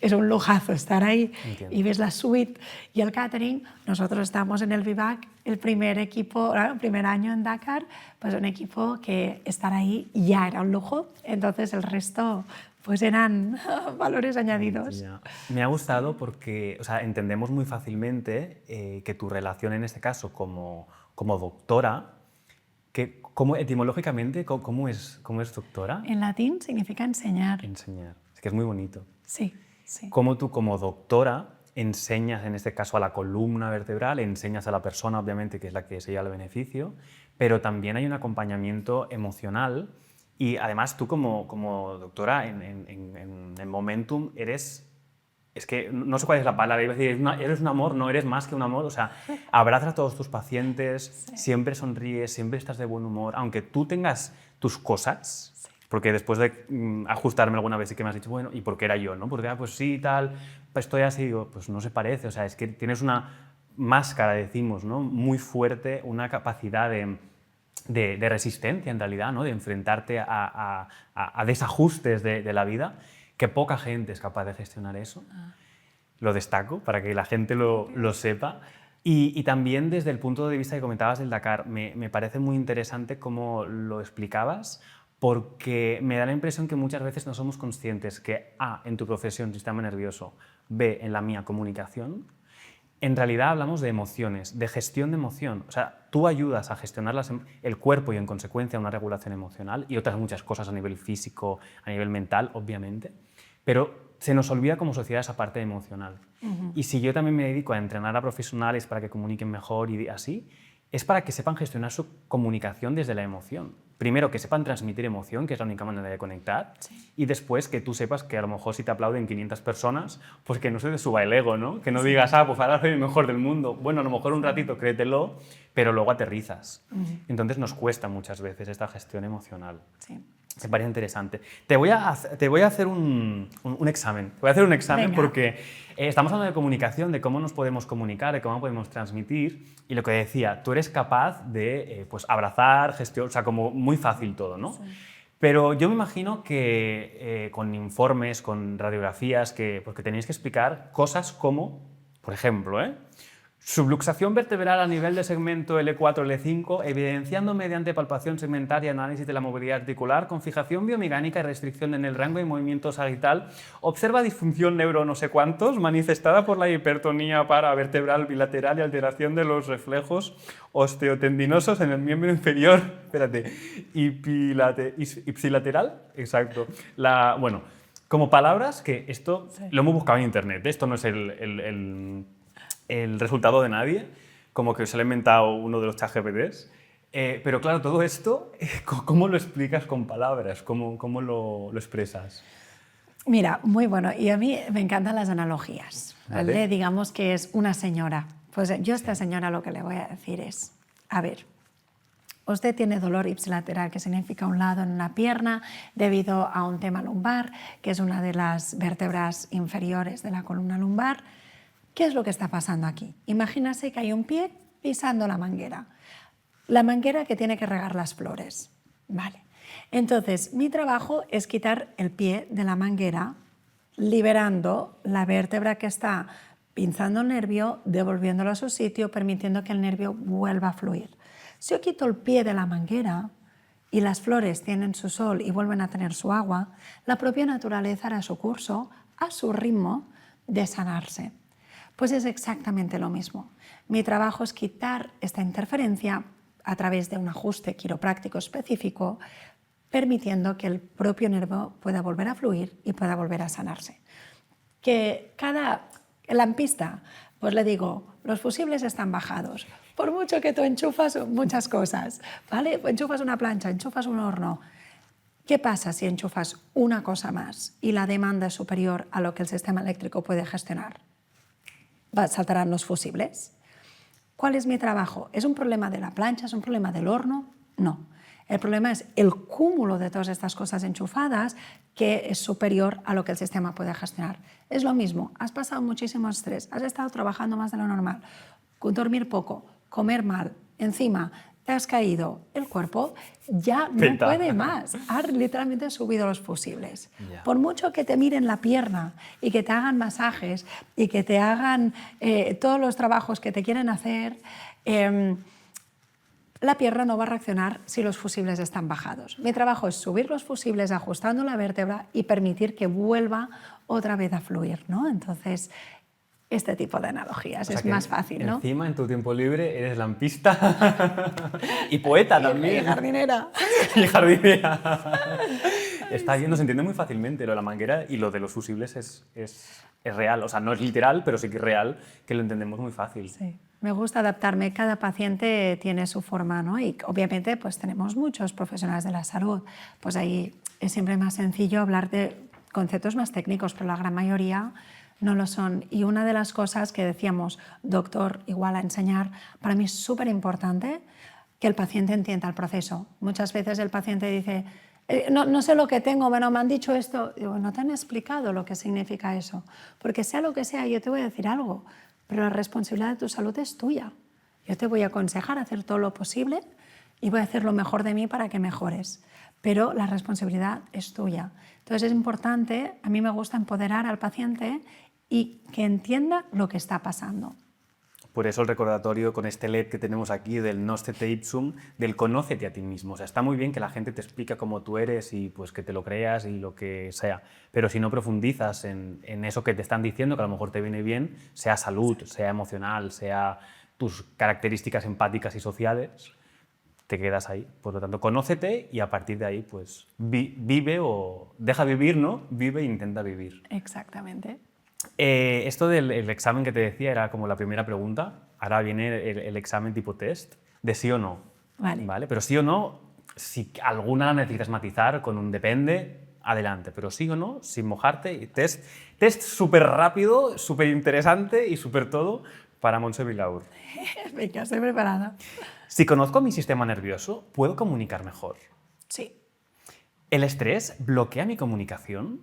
Speaker 2: es un lujazo estar ahí.
Speaker 1: Entiendo.
Speaker 2: Y ves la suite y el catering. Nosotros estamos en el Vivac, el primer equipo, el primer año en Dakar, pues un equipo que estar ahí ya era un lujo, entonces el resto pues eran valores añadidos.
Speaker 1: Ya. Me ha gustado porque, o sea, entendemos muy fácilmente que tu relación en este caso como doctora, que etimológicamente, ¿cómo es doctora?
Speaker 2: En latín significa enseñar.
Speaker 1: Enseñar. Es que es muy bonito.
Speaker 2: Sí, sí.
Speaker 1: Cómo tú como doctora enseñas, en este caso, a la columna vertebral, enseñas a la persona, obviamente, que es la que se lleva el beneficio, pero también hay un acompañamiento emocional y además tú como doctora en Momentum eres... Es que no sé cuál es la palabra, iba a decir, eres un amor, no eres más que un amor, o sea, abrazas a todos tus pacientes, siempre sonríes, siempre estás de buen humor, aunque tú tengas tus cosas, porque después de ajustarme alguna vez y que me has dicho, bueno, ¿y por qué era yo? ¿No? Porque, pues sí, tal, pues estoy así, digo, pues no se parece, o sea, es que tienes una máscara, decimos, ¿no? Muy fuerte, una capacidad de resistencia, en realidad, ¿no? De enfrentarte a desajustes de la vida, que poca gente es capaz de gestionar eso. Lo destaco para que la gente lo sepa. Y también desde el punto de vista que comentabas del Dakar, me parece muy interesante cómo lo explicabas, porque me da la impresión que muchas veces no somos conscientes que A, en tu profesión, sistema nervioso, B, en la mía, comunicación. En realidad hablamos de emociones, de gestión de emoción. O sea, tú ayudas a gestionar el cuerpo y en consecuencia una regulación emocional y otras muchas cosas a nivel físico, a nivel mental, obviamente. Pero se nos olvida como sociedad esa parte emocional. Y si yo también me dedico a entrenar a profesionales para que comuniquen mejor y así, es para que sepan gestionar su comunicación desde la emoción. Primero, que sepan transmitir emoción, que es la única manera de conectar, y después que tú sepas que a lo mejor si te aplauden 500 personas, pues que no se te suba el ego, ¿no? Que no digas, pues ahora soy el mejor del mundo. Bueno, a lo mejor un ratito créetelo, pero luego aterrizas. Entonces nos cuesta muchas veces esta gestión emocional.
Speaker 2: Sí.
Speaker 1: Me parece interesante. Te voy a hacer un examen. Te voy a hacer un examen. Venga. Porque estamos hablando de comunicación, de cómo nos podemos comunicar, de cómo podemos transmitir. Y lo que decía, tú eres capaz de pues, abrazar, gestionar, o sea, como muy fácil todo, ¿no? Sí. Pero yo me imagino que con informes, con radiografías, porque tenéis que explicar cosas como, por ejemplo, subluxación vertebral a nivel de segmento L4, L5, evidenciando mediante palpación segmentaria, análisis de la movilidad articular, con fijación biomecánica y restricción en el rango de movimiento sagital, observa disfunción neuro no sé cuántos, manifestada por la hipertonía paravertebral bilateral y alteración de los reflejos osteotendinosos en el miembro inferior, ipsilateral, exacto. Bueno, como palabras que esto lo hemos buscado en internet, esto no es el resultado de nadie, como que se lo ha inventado uno de los ChatGPTs. Pero claro, todo esto, ¿cómo lo explicas con palabras? ¿Cómo lo expresas?
Speaker 2: Mira, muy bueno. Y a mí me encantan las analogías.
Speaker 1: ¿Vale?
Speaker 2: Digamos que es una señora. Pues yo a esta señora lo que le voy a decir es, a ver, usted tiene dolor ipsilateral, que significa un lado en una pierna, debido a un tema lumbar, que es una de las vértebras inferiores de la columna lumbar. ¿Qué es lo que está pasando aquí? Imagínase que hay un pie pisando la manguera que tiene que regar las flores. Vale. Entonces, mi trabajo es quitar el pie de la manguera, liberando la vértebra que está pinzando el nervio, devolviéndolo a su sitio, permitiendo que el nervio vuelva a fluir. Si yo quito el pie de la manguera, y las flores tienen su sol y vuelven a tener su agua, la propia naturaleza hará su curso a su ritmo de sanarse. Pues es exactamente lo mismo. Mi trabajo es quitar esta interferencia a través de un ajuste quiropráctico específico, permitiendo que el propio nervio pueda volver a fluir y pueda volver a sanarse. Que cada lampista, pues le digo, los fusibles están bajados. Por mucho que tú enchufas muchas cosas, ¿vale? Enchufas una plancha, enchufas un horno. ¿Qué pasa si enchufas una cosa más y la demanda es superior a lo que el sistema eléctrico puede gestionar? ¿Saltarán los fusibles? ¿Cuál es mi trabajo? ¿Es un problema de la plancha? ¿Es un problema del horno? No. El problema es el cúmulo de todas estas cosas enchufadas que es superior a lo que el sistema puede gestionar. Es lo mismo, has pasado muchísimo estrés, has estado trabajando más de lo normal, dormir poco, comer mal, encima te has caído, el cuerpo ya no puede más, has literalmente subido los fusibles. Yeah. Por mucho que te miren la pierna y que te hagan masajes y que te hagan todos los trabajos que te quieren hacer, la pierna no va a reaccionar si los fusibles están bajados. Mi trabajo es subir los fusibles ajustando la vértebra y permitir que vuelva otra vez a fluir, ¿no? Entonces, este tipo de analogías es más fácil, ¿no?
Speaker 1: Encima, en tu tiempo libre, eres lampista y poeta también.
Speaker 2: Y jardinera.
Speaker 1: Y jardinera. Está bien, se entiende muy fácilmente lo de la manguera y lo de los fusibles es real. O sea, no es literal, pero sí que es real, que lo entendemos muy fácil.
Speaker 2: Sí. Me gusta adaptarme, cada paciente tiene su forma, ¿no? Y obviamente pues tenemos muchos profesionales de la salud, pues ahí es siempre más sencillo hablar de conceptos más técnicos, pero la gran mayoría no lo son. Y una de las cosas que decíamos, doctor, igual a enseñar, para mí es súper importante que el paciente entienda el proceso. Muchas veces el paciente dice, no sé lo que tengo, bueno, me han dicho esto. Digo, no te han explicado lo que significa eso, porque sea lo que sea, yo te voy a decir algo, pero la responsabilidad de tu salud es tuya. Yo te voy a aconsejar a hacer todo lo posible y voy a hacer lo mejor de mí para que mejores, pero la responsabilidad es tuya. Entonces es importante, a mí me gusta empoderar al paciente y que entienda lo que está pasando.
Speaker 1: Por eso el recordatorio con este LED que tenemos aquí del Nostete Ipsum, del conócete a ti mismo. O sea, está muy bien que la gente te explique cómo tú eres y pues que te lo creas y lo que sea, pero si no profundizas en eso que te están diciendo, que a lo mejor te viene bien, sea salud, sea emocional, sea tus características empáticas y sociales, te quedas ahí. Por lo tanto, conócete y a partir de ahí pues vive o deja vivir, ¿no? Vive e intenta vivir.
Speaker 2: Exactamente.
Speaker 1: Esto del examen que te decía era como la primera pregunta. Ahora viene el examen tipo test de sí o no. Vale. Pero sí o no, si alguna necesitas matizar con un depende, adelante. Pero sí o no, sin mojarte. Test súper rápido, súper interesante y súper todo para Montse Vilaur.
Speaker 2: Venga, estoy preparada.
Speaker 1: Si conozco mi sistema nervioso, ¿puedo comunicar mejor?
Speaker 2: Sí.
Speaker 1: ¿El estrés bloquea mi comunicación?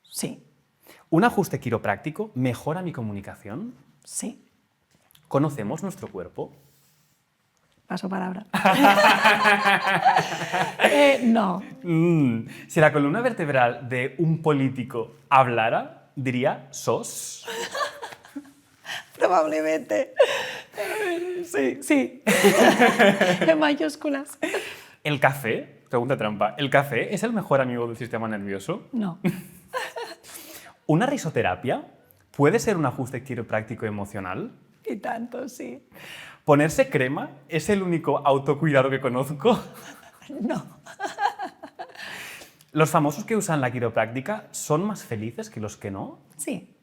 Speaker 2: Sí.
Speaker 1: ¿Un ajuste quiropráctico mejora mi comunicación?
Speaker 2: Sí.
Speaker 1: ¿Conocemos nuestro cuerpo?
Speaker 2: Paso palabra. No.
Speaker 1: Si la columna vertebral de un político hablara, diría sos.
Speaker 2: Probablemente. Sí. En mayúsculas.
Speaker 1: ¿El café? Pregunta trampa. ¿El café es el mejor amigo del sistema nervioso?
Speaker 2: No.
Speaker 1: ¿Una risoterapia puede ser un ajuste quiropráctico emocional?
Speaker 2: Y tanto, sí.
Speaker 1: ¿Ponerse crema es el único autocuidado que conozco?
Speaker 2: No.
Speaker 1: ¿Los famosos que usan la quiropráctica son más felices que los que no?
Speaker 2: Sí.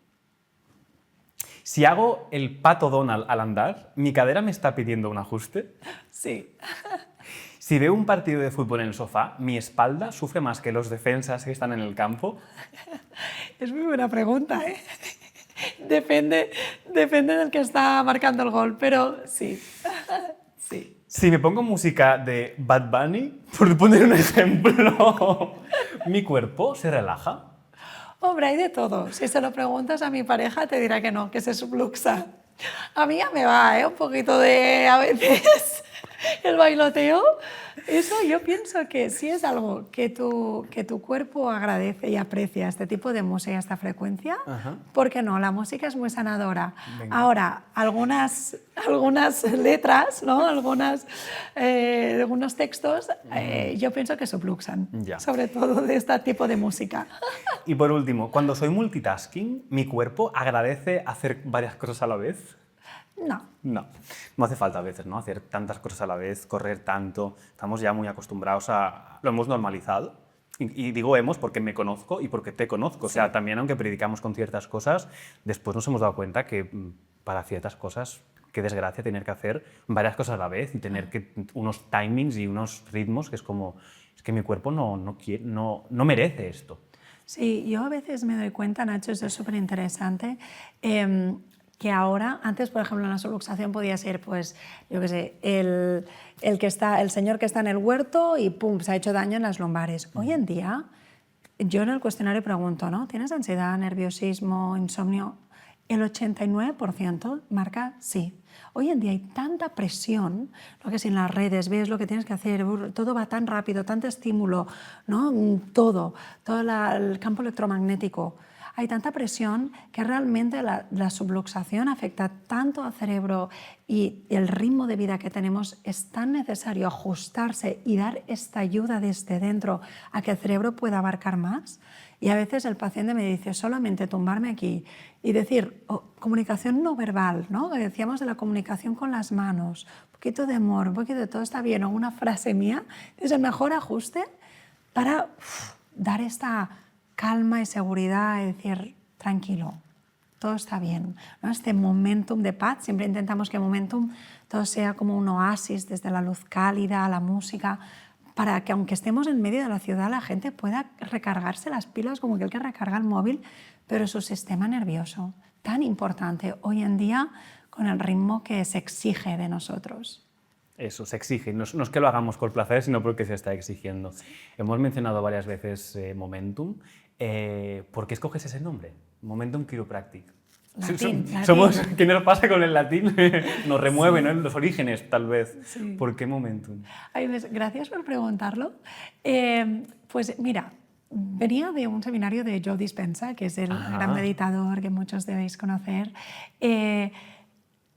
Speaker 1: Si hago el pato Donald al andar, ¿mi cadera me está pidiendo un ajuste?
Speaker 2: Sí.
Speaker 1: Si veo un partido de fútbol en el sofá, ¿mi espalda sufre más que los defensas que están en el campo?
Speaker 2: Es muy buena pregunta, ¿eh? Depende del que está marcando el gol, pero sí. Sí.
Speaker 1: Si me pongo música de Bad Bunny, por poner un ejemplo, ¿mi cuerpo se relaja?
Speaker 2: Hombre, hay de todo. Si se lo preguntas a mi pareja, te dirá que no, que se subluxa. A mí ya me va, ¿eh? Un poquito de, a veces, El bailoteo, eso yo pienso que sí es algo que tu cuerpo agradece y aprecia, este tipo de música y esta frecuencia,
Speaker 1: Ajá.
Speaker 2: ¿por qué no? La música es muy sanadora.
Speaker 1: Venga.
Speaker 2: Ahora, algunas letras, ¿no? algunos textos, yo pienso que subluxan,
Speaker 1: Ya.
Speaker 2: sobre todo de este tipo de música.
Speaker 1: Y por último, cuando soy multitasking, ¿mi cuerpo agradece hacer varias cosas a la vez?
Speaker 2: No.
Speaker 1: No, no hace falta a veces, ¿no? Hacer tantas cosas a la vez, correr tanto. Estamos ya muy acostumbrados a... Lo hemos normalizado. Y digo hemos porque me conozco y porque te conozco. O sea, también aunque predicamos con ciertas cosas, después nos hemos dado cuenta que para ciertas cosas, qué desgracia tener que hacer varias cosas a la vez y tener que, unos timings y unos ritmos que es como... Es que mi cuerpo no merece esto.
Speaker 2: Sí, yo a veces me doy cuenta, Nacho, esto es súper interesante, que ahora, antes, por ejemplo, en la subluxación podía ser, pues, yo qué sé, el señor que está en el huerto y pum, se ha hecho daño en las lumbares. Hoy en día, yo en el cuestionario pregunto, ¿no? ¿Tienes ansiedad, nerviosismo, insomnio? El 89% marca sí. Hoy en día hay tanta presión, lo que es en las redes, ves lo que tienes que hacer, todo va tan rápido, tanto estímulo, ¿no? todo el campo electromagnético. Hay tanta presión que realmente la subluxación afecta tanto al cerebro y el ritmo de vida que tenemos es tan necesario ajustarse y dar esta ayuda desde dentro a que el cerebro pueda abarcar más. Y a veces el paciente me dice, solamente tumbarme aquí y decir, comunicación no verbal, ¿no? Decíamos de la comunicación con las manos, un poquito de amor, un poquito de todo está bien, o una frase mía, es el mejor ajuste para dar esta calma y seguridad y decir, tranquilo, todo está bien, ¿no? Este momentum de paz, siempre intentamos que momentum todo sea como un oasis, desde la luz cálida a la música, para que aunque estemos en medio de la ciudad, la gente pueda recargarse las pilas como aquel que recarga el móvil, pero su sistema nervioso, tan importante hoy en día con el ritmo que se exige de nosotros.
Speaker 1: Eso, se exige. No es que lo hagamos por placer, sino porque se está exigiendo. Sí. Hemos mencionado varias veces Momentum. ¿Por qué escoges ese nombre? Momentum Chiropractic.
Speaker 2: Latín.
Speaker 1: ¿Qué nos pasa con el latín? Nos remueve, sí. ¿No? Los orígenes, tal vez. Sí. ¿Por qué Momentum?
Speaker 2: Ay, pues, gracias por preguntarlo. Pues mira, venía de un seminario de Joe Dispenza, que es el gran meditador que muchos debéis conocer.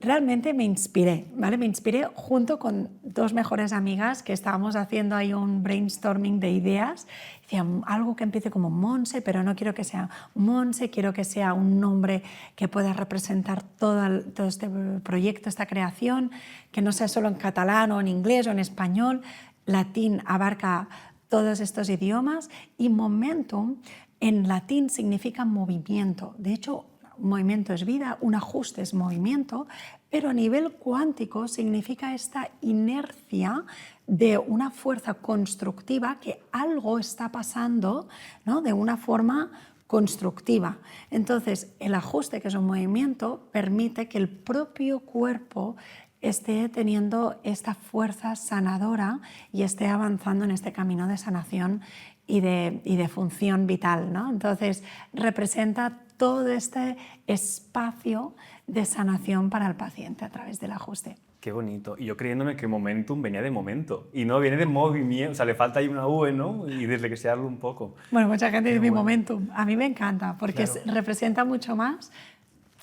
Speaker 2: Realmente me inspiré, ¿vale? Me inspiré junto con dos mejores amigas que estábamos haciendo ahí un brainstorming de ideas. Decía, algo que empiece como Monse, pero no quiero que sea Monse, quiero que sea un nombre que pueda representar todo este proyecto, esta creación, que no sea solo en catalán o en inglés o en español. Latín abarca todos estos idiomas y momentum en latín significa movimiento. De hecho, movimiento es vida, un ajuste es movimiento, pero a nivel cuántico significa esta inercia de una fuerza constructiva que algo está pasando, ¿no? De una forma constructiva. Entonces, el ajuste, que es un movimiento, permite que el propio cuerpo esté teniendo esta fuerza sanadora y esté avanzando en este camino de sanación y de función vital, ¿no? Entonces, representa todo este espacio de sanación para el paciente a través del ajuste.
Speaker 1: Qué bonito. Y yo creyéndome que momentum venía de momento y no viene de movimiento. O sea, le falta ahí una V, ¿no? Y deslexearlo un poco.
Speaker 2: Bueno, mucha gente dice mi momentum. A mí me encanta porque representa mucho más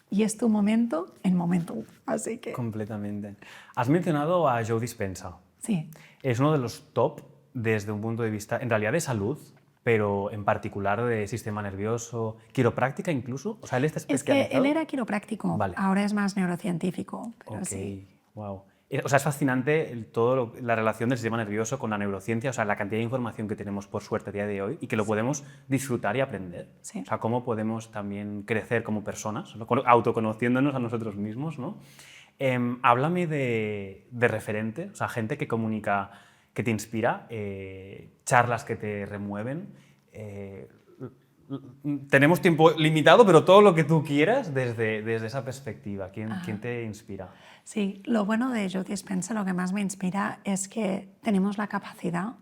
Speaker 2: y es tu momento en momentum. Así que...
Speaker 1: Completamente. Has mencionado a Joe Dispenza.
Speaker 2: Sí.
Speaker 1: Es uno de los top desde un punto de vista, en realidad, de salud, pero en particular de sistema nervioso, quiropráctica incluso. O sea, él está especializado.
Speaker 2: Es que él era quiropráctico,
Speaker 1: vale.
Speaker 2: Ahora es más neurocientífico. Pero sí.
Speaker 1: Wow. O sea, es fascinante la relación del sistema nervioso con la neurociencia, o sea, la cantidad de información que tenemos por suerte a día de hoy y que lo podemos disfrutar y aprender.
Speaker 2: Sí.
Speaker 1: O sea, cómo podemos también crecer como personas, autoconociéndonos a nosotros mismos, ¿no? Háblame de referente, o sea, gente que comunica, que te inspira, charlas que te remueven. Tenemos tiempo limitado, pero todo lo que tú quieras desde esa perspectiva. ¿Quién te inspira?
Speaker 2: Sí, lo bueno de Joe Dispenza, lo que más me inspira es que tenemos la capacidad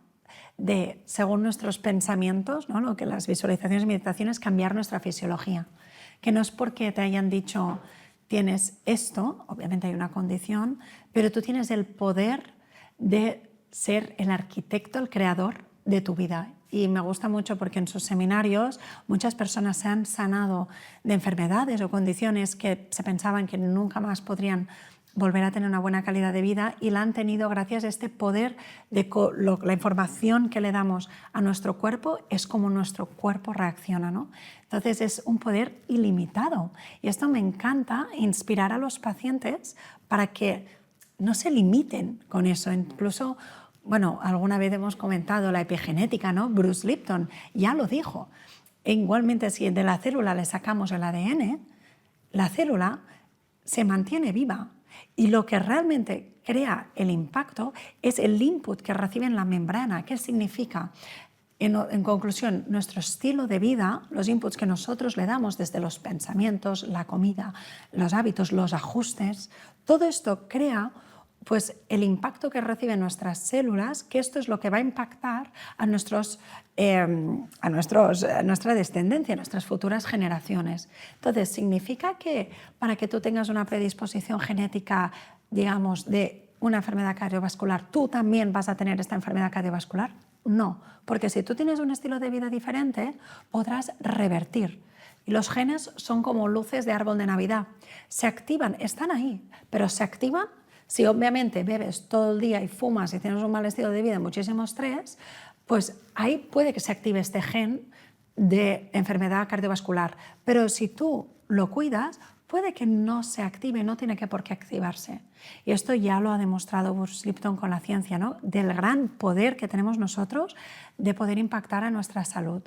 Speaker 2: de, según nuestros pensamientos, ¿no? Lo que las visualizaciones y meditaciones, cambiar nuestra fisiología. Que no es porque te hayan dicho tienes esto, obviamente hay una condición, pero tú tienes el poder de ser el arquitecto, el creador de tu vida. Y me gusta mucho porque en sus seminarios muchas personas se han sanado de enfermedades o condiciones que se pensaban que nunca más podrían volver a tener una buena calidad de vida, y la han tenido gracias a este poder de la información que le damos a nuestro cuerpo es como nuestro cuerpo reacciona, ¿no? Entonces es un poder ilimitado, y esto me encanta, inspirar a los pacientes para que no se limiten con eso. Incluso, bueno, alguna vez hemos comentado la epigenética, ¿no? Bruce Lipton ya lo dijo. E igualmente, si de la célula le sacamos el ADN, la célula se mantiene viva. Y lo que realmente crea el impacto es el input que recibe en la membrana. ¿Qué significa? En conclusión, nuestro estilo de vida, los inputs que nosotros le damos desde los pensamientos, la comida, los hábitos, los ajustes, todo esto crea pues el impacto que reciben nuestras células, que esto es lo que va a impactar a nuestra descendencia, a nuestras futuras generaciones. Entonces, ¿significa que para que tú tengas una predisposición genética, digamos, de una enfermedad cardiovascular, tú también vas a tener esta enfermedad cardiovascular? No, porque si tú tienes un estilo de vida diferente, podrás revertir. Y los genes son como luces de árbol de Navidad. Se activan, están ahí, pero se activan si obviamente bebes todo el día y fumas y tienes un mal estilo de vida y muchísimo estrés, pues ahí puede que se active este gen de enfermedad cardiovascular. Pero si tú lo cuidas, puede que no se active, no tiene que por qué activarse. Y esto ya lo ha demostrado Bruce Lipton con la ciencia, ¿no? Del gran poder que tenemos nosotros de poder impactar a nuestra salud.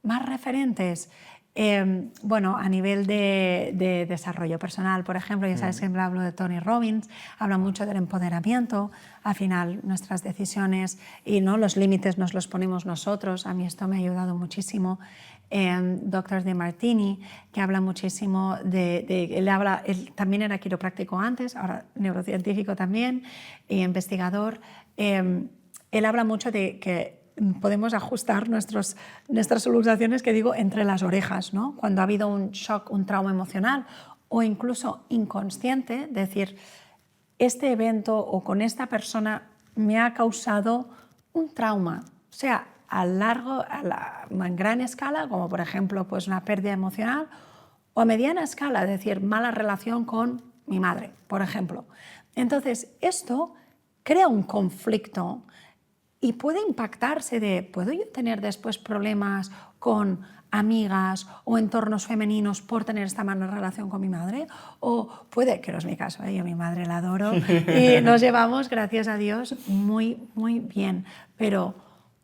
Speaker 2: Más referentes. Bueno, a nivel de desarrollo personal, por ejemplo, ya sabes que hablo de Tony Robbins, habla mucho del empoderamiento. Al final, nuestras decisiones y ¿no? los límites nos los ponemos nosotros. A mí esto me ha ayudado muchísimo. Dr. Demartini, que habla muchísimo él también era quiropráctico antes, ahora neurocientífico también, y investigador. Él habla mucho de que podemos ajustar nuestras luxaciones, que digo, entre las orejas, ¿no? Cuando ha habido un shock, un trauma emocional o incluso inconsciente, decir, este evento o con esta persona me ha causado un trauma, o sea, en gran escala, como por ejemplo pues una pérdida emocional, o a mediana escala, es decir, mala relación con mi madre, por ejemplo. Entonces, esto crea un conflicto y puede impactarse de, ¿puedo yo tener después problemas con amigas o entornos femeninos por tener esta mala relación con mi madre? O puede, que no es mi caso, yo a mi madre la adoro y nos llevamos, gracias a Dios, muy, muy bien. Pero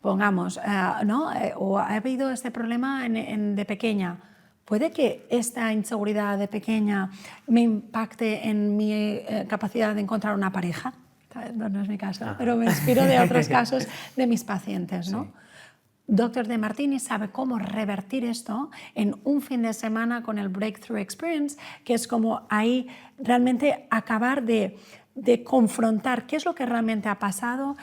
Speaker 2: pongamos, ¿no? O ha habido este problema de pequeña. Puede que esta inseguridad de pequeña me impacte en mi capacidad de encontrar una pareja. No es mi caso, pero me inspiro de otros casos de mis pacientes, ¿no? Sí. Dr. Demartini sabe cómo revertir esto en un fin de semana con el Breakthrough Experience, que es como ahí realmente acabar de confrontar qué es lo que realmente ha pasado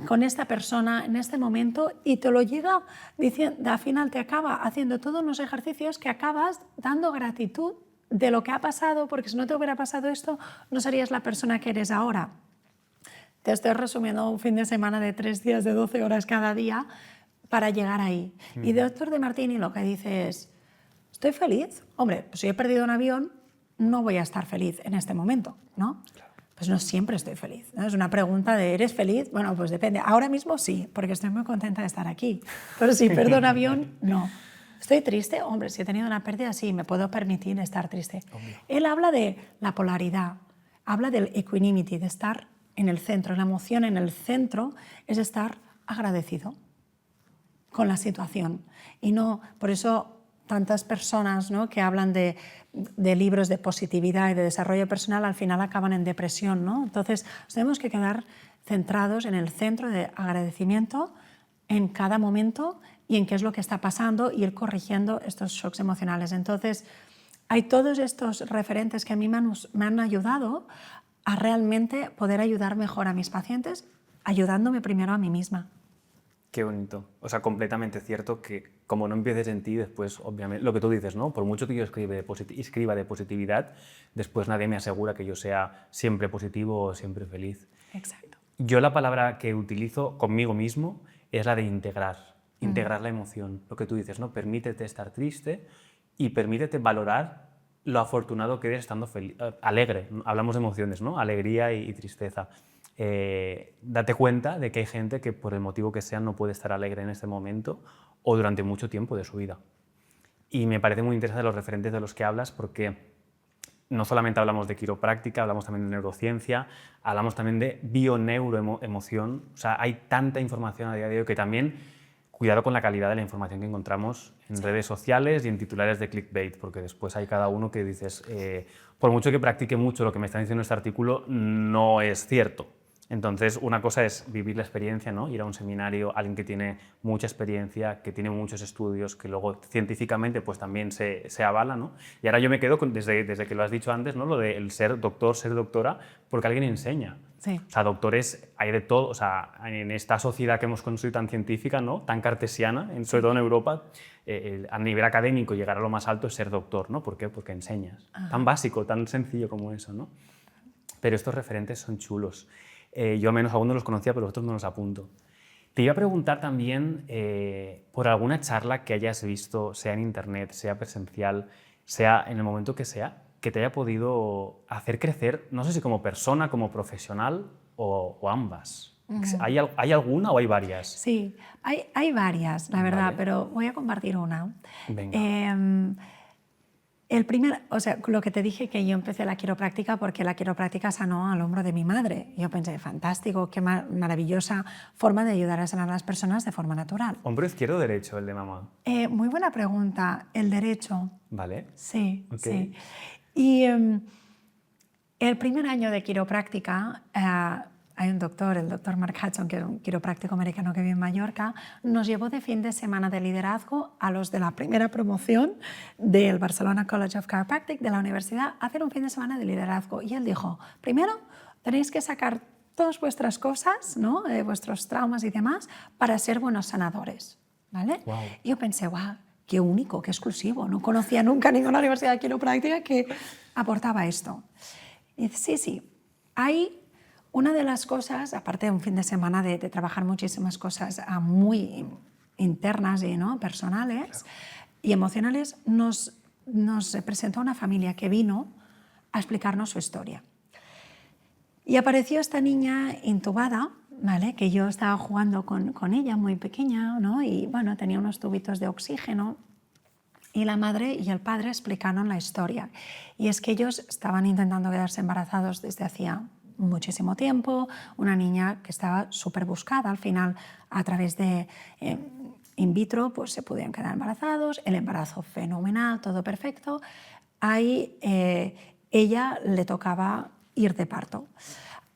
Speaker 2: con esta persona en este momento, y te lo llega diciendo, al final te acaba haciendo todos los ejercicios que acabas dando gratitud de lo que ha pasado, porque si no te hubiera pasado esto, no serías la persona que eres ahora. Te estoy resumiendo un fin de semana de 3 días de 12 horas cada día para llegar ahí. Y Dr. Demartini lo que dice es, ¿estoy feliz? Hombre, pues si he perdido un avión, no voy a estar feliz en este momento, ¿no? Claro. Pues no siempre estoy feliz, ¿no? Es una pregunta de, ¿eres feliz? Bueno, pues depende. Ahora mismo sí, porque estoy muy contenta de estar aquí. Pero si pierdo un avión, no. ¿Estoy triste? Hombre, si he tenido una pérdida, sí, me puedo permitir estar triste. Obvio. Él habla de la polaridad, habla del equanimity, de estar en el centro. La emoción en el centro es estar agradecido con la situación. Y no, por eso tantas personas, ¿no?, que hablan de libros de positividad y de desarrollo personal al final acaban en depresión, ¿no? Entonces tenemos que quedar centrados en el centro de agradecimiento en cada momento y en qué es lo que está pasando y ir corrigiendo estos shocks emocionales. Entonces hay todos estos referentes que a mí me han ayudado a realmente poder ayudar mejor a mis pacientes, ayudándome primero a mí misma.
Speaker 1: Qué bonito. O sea, completamente cierto que como no empieces en ti, después, obviamente, lo que tú dices, ¿no? Por mucho que yo escriba de positividad, después nadie me asegura que yo sea siempre positivo o siempre feliz.
Speaker 2: Exacto.
Speaker 1: Yo la palabra que utilizo conmigo mismo es la de integrar la emoción. Lo que tú dices, ¿no? Permítete estar triste y permítete valorar lo afortunado que eres estando alegre. Hablamos de emociones, ¿no? Alegría y tristeza. Date cuenta de que hay gente que por el motivo que sea no puede estar alegre en este momento o durante mucho tiempo de su vida. Y me parece muy interesante los referentes de los que hablas porque no solamente hablamos de quiropráctica, hablamos también de neurociencia, hablamos también de bio-neuroemoción. O sea, hay tanta información a día de hoy que también cuidado con la calidad de la información que encontramos en redes sociales y en titulares de clickbait, porque después hay cada uno que dices, por mucho que practique mucho lo que me está diciendo este artículo, no es cierto. Entonces, una cosa es vivir la experiencia, ¿no? Ir a un seminario, alguien que tiene mucha experiencia, que tiene muchos estudios, que luego científicamente pues, también se avala, ¿no? Y ahora yo me quedo desde que lo has dicho antes, ¿no? Lo de el ser doctor, ser doctora, porque alguien enseña.
Speaker 2: Sí.
Speaker 1: O sea, doctores hay de todo. O sea, en esta sociedad que hemos construido tan científica, ¿no? Tan cartesiana, sobre todo en Europa, a nivel académico llegar a lo más alto es ser doctor, ¿no? ¿Por qué? Porque enseñas. Ajá. Tan básico, tan sencillo como eso, ¿no? Pero estos referentes son chulos. Yo al menos algunos los conocía, pero los otros no los apunto. Te iba a preguntar también por alguna charla que hayas visto, sea en internet, sea presencial, sea en el momento que sea, que te haya podido hacer crecer, no sé si como persona, como profesional o ambas. ¿Hay alguna o hay varias?
Speaker 2: Sí, hay varias, la verdad, vale. Pero voy a compartir una.
Speaker 1: Venga.
Speaker 2: El primer, o sea, lo que te dije que yo empecé la quiropráctica porque la quiropráctica sanó al hombro de mi madre. Yo pensé, fantástico, qué maravillosa forma de ayudar a sanar a las personas de forma natural.
Speaker 1: ¿Hombro izquierdo o derecho, el de mamá?
Speaker 2: Muy buena pregunta, el derecho.
Speaker 1: Vale.
Speaker 2: Sí,
Speaker 1: okay.
Speaker 2: Sí. Y el primer año de quiropráctica, hay un doctor, el doctor Mark Hudson, que es un quiropráctico americano que vive en Mallorca, nos llevó de fin de semana de liderazgo a los de la primera promoción del Barcelona College of Chiropractic de la universidad a hacer un fin de semana de liderazgo. Y él dijo, primero tenéis que sacar todas vuestras cosas, ¿no? Vuestros traumas y demás, para ser buenos sanadores. ¿Vale?
Speaker 1: Wow.
Speaker 2: Y yo pensé, wow, qué único, qué exclusivo. No conocía nunca ninguna universidad de quiropráctica que aportaba esto. Y dice, sí, hay una de las cosas, aparte de un fin de semana de trabajar muchísimas cosas muy internas y ¿no? personales claro. y emocionales, nos presentó una familia que vino a explicarnos su historia. Y apareció esta niña intubada, ¿vale? Que yo estaba jugando con ella muy pequeña, ¿no? Y bueno, tenía unos tubitos de oxígeno. Y la madre y el padre explicaron la historia. Y es que ellos estaban intentando quedarse embarazados desde hacía muchísimo tiempo, una niña que estaba súper buscada, al final a través de in vitro pues se podían quedar embarazados, el embarazo fenomenal, todo perfecto. Ahí ella le tocaba ir de parto.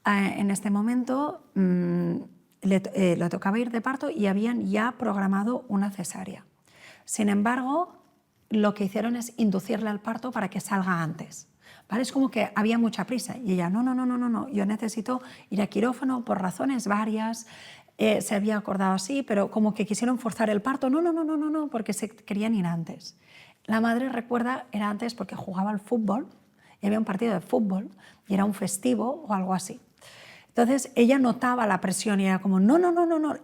Speaker 2: En este momento le tocaba ir de parto y habían ya programado una cesárea. Sin embargo, lo que hicieron es inducirle al parto para que salga antes. ¿Vale? Es como que había mucha prisa y ella, no, yo necesito ir a quirófano por razones varias, se había acordado así, pero como que quisieron forzar el parto, no, porque se querían ir antes. La madre recuerda, era antes porque jugaba al fútbol, y había un partido de fútbol y era un festivo o algo así. Entonces ella notaba la presión y era como no,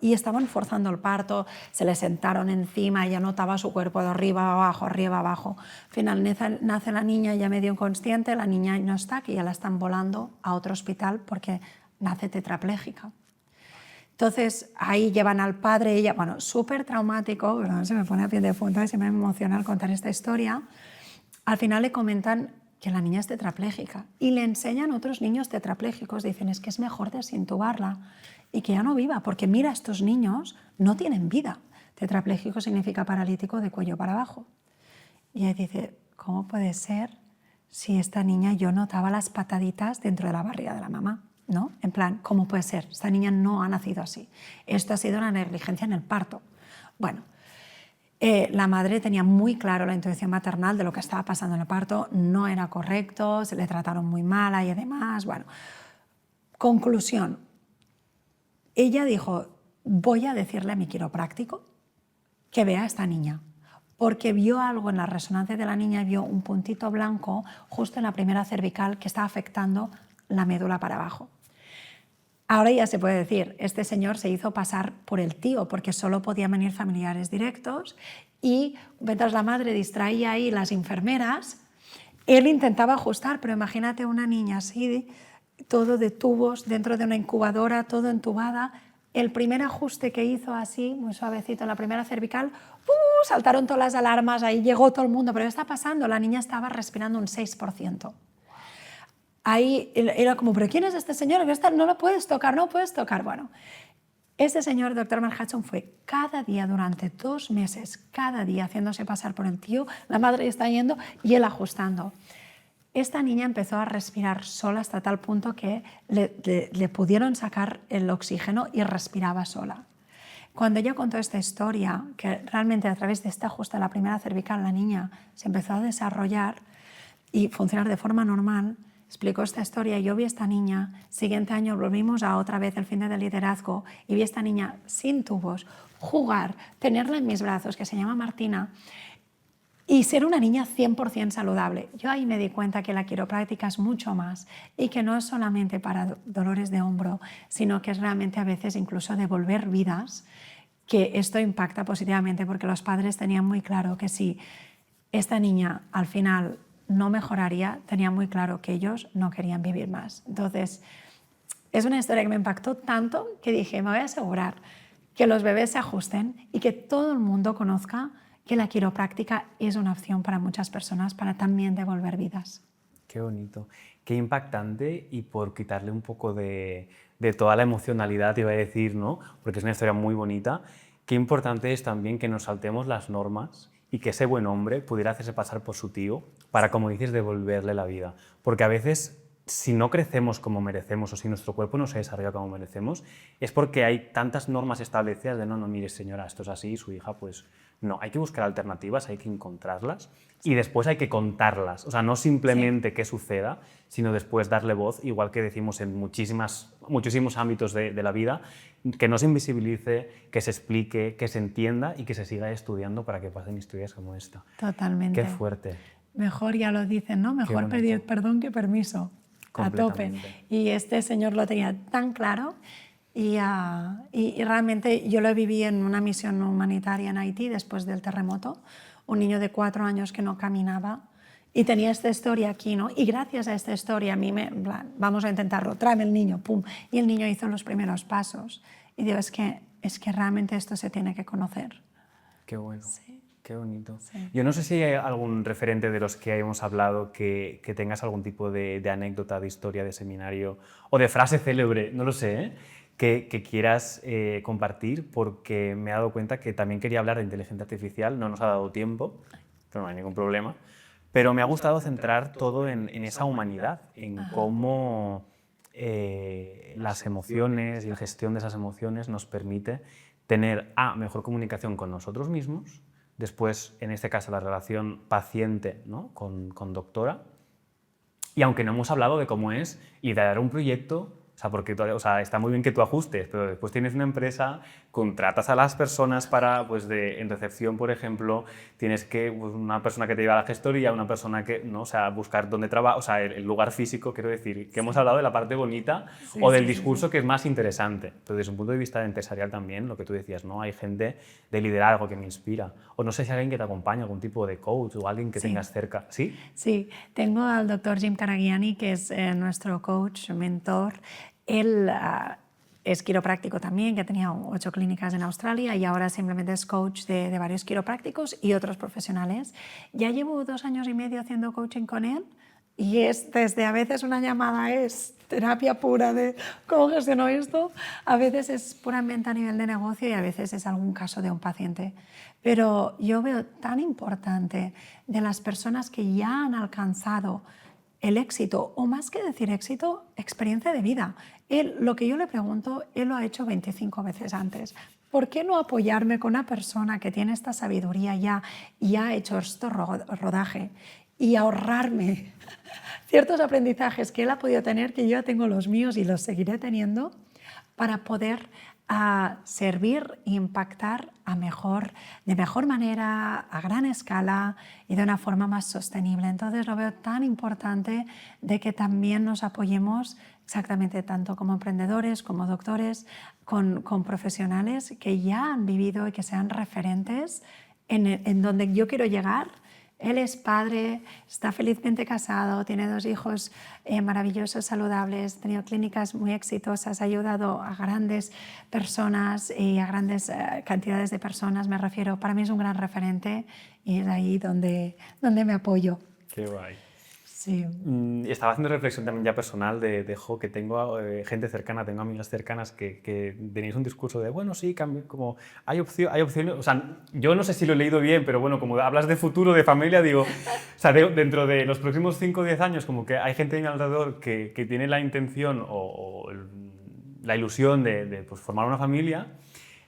Speaker 2: y estaban forzando el parto, se le sentaron encima, ella notaba su cuerpo de arriba a abajo, arriba a abajo. Al final nace la niña ya medio inconsciente, la niña no está, que ya la están volando a otro hospital porque nace tetrapléjica. Entonces ahí llevan al padre, ella, bueno, súper traumático, ¿verdad? Se me pone a piel de punta y se me emociona al contar esta historia. Al final le comentan que la niña es tetrapléjica y le enseñan a otros niños tetraplégicos, dicen es que es mejor desintubarla y que ya no viva, porque mira, estos niños no tienen vida. Tetrapléjico significa paralítico de cuello para abajo. Y ella dice, ¿cómo puede ser si esta niña yo notaba las pataditas dentro de la barriga de la mamá? ¿No? En plan, ¿cómo puede ser? Esta niña no ha nacido así. Esto ha sido una negligencia en el parto. Bueno, la madre tenía muy claro la intuición maternal de lo que estaba pasando en el parto, no era correcto, se le trataron muy mal y además, bueno. Conclusión, ella dijo, voy a decirle a mi quiropráctico que vea a esta niña, porque vio algo en la resonancia de la niña, vio un puntito blanco justo en la primera cervical que estaba afectando la médula para abajo. Ahora ya se puede decir, este señor se hizo pasar por el tío porque solo podían venir familiares directos y mientras la madre distraía ahí las enfermeras, él intentaba ajustar, pero imagínate una niña así, todo de tubos, dentro de una incubadora, todo entubada. El primer ajuste que hizo así, muy suavecito, en la primera cervical, saltaron todas las alarmas, ahí llegó todo el mundo, pero ¿qué está pasando? La niña estaba respirando un 6%. Ahí era como, ¿pero quién es este señor? No lo puedes tocar, no puedes tocar. Bueno, este señor, Dr. Mark Hudson, fue cada día durante 2 meses, cada día haciéndose pasar por el tío, la madre está yendo y él ajustando. Esta niña empezó a respirar sola hasta tal punto que le pudieron sacar el oxígeno y respiraba sola. Cuando ella contó esta historia, que realmente a través de este ajuste a la primera cervical la niña se empezó a desarrollar y funcionar de forma normal, explicó esta historia y yo vi a esta niña, siguiente año volvimos a otra vez el fin del liderazgo y vi a esta niña sin tubos, jugar, tenerla en mis brazos, que se llama Martina, y ser una niña 100% saludable. Yo ahí me di cuenta que la quiropráctica es mucho más y que no es solamente para dolores de hombro, sino que es realmente a veces incluso devolver vidas, que esto impacta positivamente porque los padres tenían muy claro que si esta niña al final no mejoraría, tenían muy claro que ellos no querían vivir más. Entonces, es una historia que me impactó tanto que dije, me voy a asegurar que los bebés se ajusten y que todo el mundo conozca que la quiropráctica es una opción para muchas personas para también devolver vidas.
Speaker 1: Qué bonito, qué impactante, y por quitarle un poco de toda la emocionalidad, iba a decir, ¿no? Porque es una historia muy bonita, qué importante es también que nos saltemos las normas y que ese buen hombre pudiera hacerse pasar por su tío para, como dices, devolverle la vida. Porque a veces, si no crecemos como merecemos o si nuestro cuerpo no se desarrolla como merecemos, es porque hay tantas normas establecidas de no, mire señora, esto es así, y su hija pues no, hay que buscar alternativas, hay que encontrarlas y después hay que contarlas. O sea, no simplemente que suceda, sino después darle voz, igual que decimos en muchísimos ámbitos de la vida, que no se invisibilice, que se explique, que se entienda y que se siga estudiando para que pasen historias como esta.
Speaker 2: Totalmente.
Speaker 1: Qué fuerte.
Speaker 2: Mejor, ya lo dicen, ¿no? Mejor pedir perdón que permiso. A tope. Y este señor lo tenía tan claro. Y realmente yo lo viví en una misión humanitaria en Haití después del terremoto, un niño de 4 años que no caminaba y tenía esta historia aquí, ¿no? Y gracias a esta historia a mí vamos a intentarlo, tráeme el niño, pum, y el niño hizo los primeros pasos. Y digo, es que realmente esto se tiene que conocer.
Speaker 1: Qué bueno.
Speaker 2: Sí.
Speaker 1: Qué bonito.
Speaker 2: Sí.
Speaker 1: Yo no sé si hay algún referente de los que hemos hablado que tengas algún tipo de anécdota, de historia, de seminario o de frase célebre, no lo sé, ¿eh? que quieras compartir, porque me he dado cuenta que también quería hablar de inteligencia artificial, no nos ha dado tiempo, pero no hay ningún problema, pero me ha gustado centrar todo en esa humanidad, en cómo las emociones y la gestión de esas emociones nos permite tener mejor comunicación con nosotros mismos, después, en este caso, la relación paciente, ¿no? con doctora, y aunque no hemos hablado de cómo es liderar un proyecto, porque está muy bien que tú ajustes, pero después tienes una empresa, contratas a las personas para, pues en recepción, por ejemplo, tienes que una persona que te lleva a la gestoría, una persona que, ¿no? buscar dónde trabaja, el lugar físico, quiero decir, que hemos hablado de la parte bonita o del discurso que es más interesante, pero desde un punto de vista empresarial también, lo que tú decías, ¿no? Hay gente de liderazgo que me inspira, o no sé si hay alguien que te acompaña, algún tipo de coach o alguien que tengas cerca, ¿sí?
Speaker 2: Sí, tengo al doctor Jim Karaghiani, que es nuestro coach, mentor. Él es quiropráctico también, que tenía 8 clínicas en Australia y ahora simplemente es coach de varios quiroprácticos y otros profesionales. Ya llevo 2 años y medio haciendo coaching con él y es desde a veces una llamada es terapia pura de cómo gestiono esto, a veces es puramente a nivel de negocio y a veces es algún caso de un paciente. Pero yo veo tan importante de las personas que ya han alcanzado el éxito, o más que decir éxito, experiencia de vida. Él, lo que yo le pregunto, él lo ha hecho 25 veces antes. ¿Por qué no apoyarme con una persona que tiene esta sabiduría ya y ha hecho este rodaje y ahorrarme ciertos aprendizajes que él ha podido tener, que yo ya tengo los míos y los seguiré teniendo, para poder servir e impactar de mejor manera, a gran escala y de una forma más sostenible? Entonces lo veo tan importante de que también nos apoyemos exactamente tanto como emprendedores, como doctores, con profesionales que ya han vivido y que sean referentes en donde yo quiero llegar. Él es padre, está felizmente casado, tiene 2 hijos maravillosos, saludables, ha tenido clínicas muy exitosas, ha ayudado a grandes personas y a grandes cantidades de personas, me refiero. Para mí es un gran referente y es ahí donde me apoyo.
Speaker 1: Qué guay.
Speaker 2: Sí.
Speaker 1: Estaba haciendo reflexión también ya personal de que tengo gente cercana, tengo amigas cercanas que tenéis un discurso de, bueno, sí, como hay opciones, o sea, yo no sé si lo he leído bien, pero bueno, como hablas de futuro, de familia, digo, o sea, dentro de los próximos 5 o 10 años, como que hay gente a mi alrededor que tiene la intención o la ilusión de pues, formar una familia.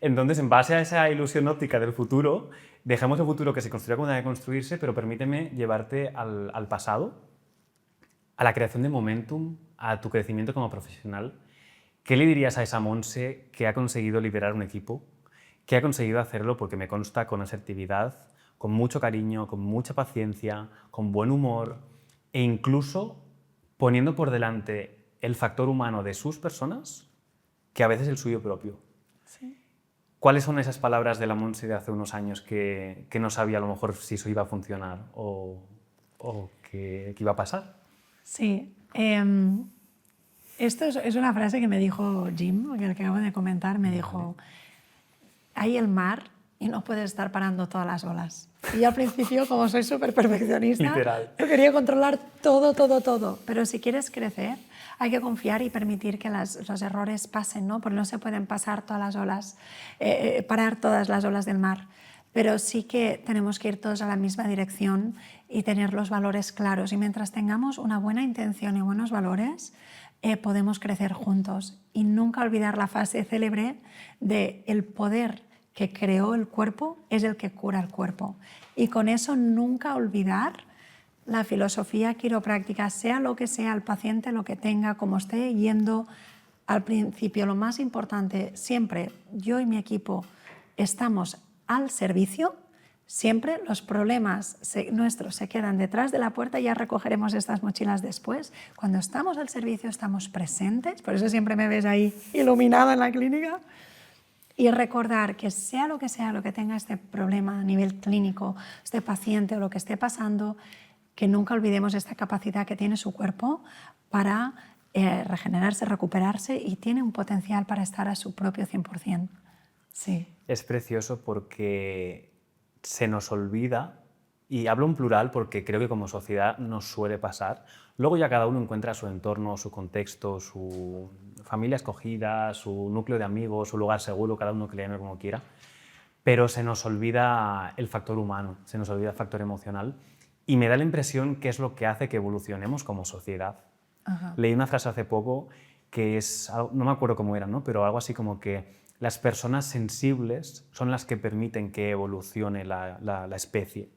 Speaker 1: Entonces, en base a esa ilusión óptica del futuro, dejemos el futuro que se construya como debe construirse, pero permíteme llevarte al pasado, a la creación de momentum, a tu crecimiento como profesional. ¿Qué le dirías a esa Montse que ha conseguido liderar un equipo, que ha conseguido hacerlo porque me consta con asertividad, con mucho cariño, con mucha paciencia, con buen humor e incluso poniendo por delante el factor humano de sus personas que a veces el suyo propio?
Speaker 2: Sí.
Speaker 1: ¿Cuáles son esas palabras de la Montse de hace unos años que no sabía a lo mejor si eso iba a funcionar o que iba a pasar?
Speaker 2: Sí, esto es una frase que me dijo Jim, el que acabo de comentar, me dijo, hay el mar y no puedes estar parando todas las olas. Y yo al principio, como soy súper perfeccionista,
Speaker 1: Literal.
Speaker 2: yo quería controlar todo, todo, todo. Pero si quieres crecer, hay que confiar y permitir que los errores pasen, ¿no? Porque no se pueden pasar todas las olas, parar todas las olas del mar. Pero sí que tenemos que ir todos a la misma dirección y tener los valores claros. Y mientras tengamos una buena intención y buenos valores, podemos crecer juntos. Y nunca olvidar la frase célebre de el poder que creó el cuerpo es el que cura el cuerpo. Y con eso nunca olvidar la filosofía quiropráctica, sea lo que sea el paciente, lo que tenga, como esté yendo. Al principio, lo más importante, siempre yo y mi equipo estamos al servicio, siempre los problemas nuestros se quedan detrás de la puerta y ya recogeremos estas mochilas después. Cuando estamos al servicio estamos presentes, por eso siempre me ves ahí iluminada en la clínica. Y recordar que sea lo que tenga este problema a nivel clínico, este paciente o lo que esté pasando, que nunca olvidemos esta capacidad que tiene su cuerpo para regenerarse, recuperarse y tiene un potencial para estar a su propio 100%. Sí.
Speaker 1: Es precioso porque se nos olvida, y hablo en plural porque creo que como sociedad nos suele pasar, luego ya cada uno encuentra su entorno, su contexto, su familia escogida, su núcleo de amigos, su lugar seguro, cada uno que le llame como quiera, pero se nos olvida el factor humano, se nos olvida el factor emocional y me da la impresión que es lo que hace que evolucionemos como sociedad.
Speaker 2: Ajá.
Speaker 1: Leí una frase hace poco que es, no me acuerdo cómo era, ¿no? Pero algo así como que las personas sensibles son las que permiten que evolucione la especie.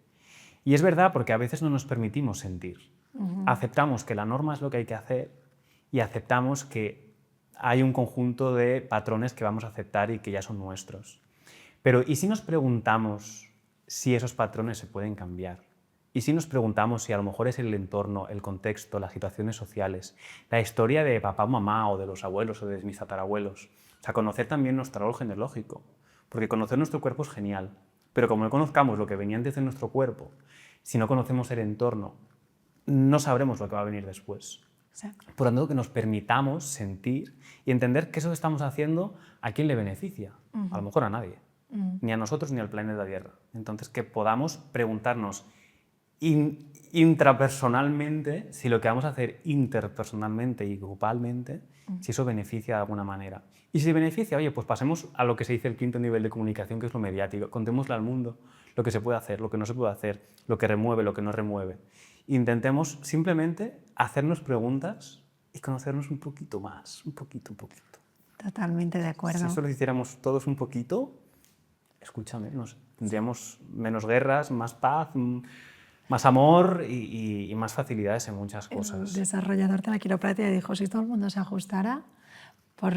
Speaker 1: Y es verdad porque a veces no nos permitimos sentir. Aceptamos que la norma es lo que hay que hacer y aceptamos que hay un conjunto de patrones que vamos a aceptar y que ya son nuestros. Pero ¿y si nos preguntamos si esos patrones se pueden cambiar? ¿Y si nos preguntamos si a lo mejor es el entorno, el contexto, las situaciones sociales, la historia de papá o mamá o de los abuelos o de mis tatarabuelos? O sea, conocer también nuestro árbol genealógico, porque conocer nuestro cuerpo es genial, pero como no conozcamos lo que venía antes de nuestro cuerpo, si no conocemos el entorno, no sabremos lo que va a venir después.
Speaker 2: Exacto.
Speaker 1: Por lo tanto, que nos permitamos sentir y entender que eso que estamos haciendo, ¿a quién le beneficia? A lo mejor a nadie, ni a nosotros ni al planeta Tierra. Entonces, que podamos preguntarnos intrapersonalmente si lo que vamos a hacer interpersonalmente y grupalmente, si eso beneficia de alguna manera. Y si beneficia, oye, pues pasemos a lo que se dice el quinto nivel de comunicación, que es lo mediático. Contémosle al mundo lo que se puede hacer, lo que no se puede hacer, lo que remueve, lo que no remueve. Intentemos simplemente hacernos preguntas y conocernos un poquito más, un poquito.
Speaker 2: Totalmente de acuerdo.
Speaker 1: Si eso lo hiciéramos todos un poquito, escúchame, tendríamos menos guerras, más paz, más amor y más facilidades en muchas cosas.
Speaker 2: El desarrollador de la quiropráctica dijo, si todo el mundo se ajustara por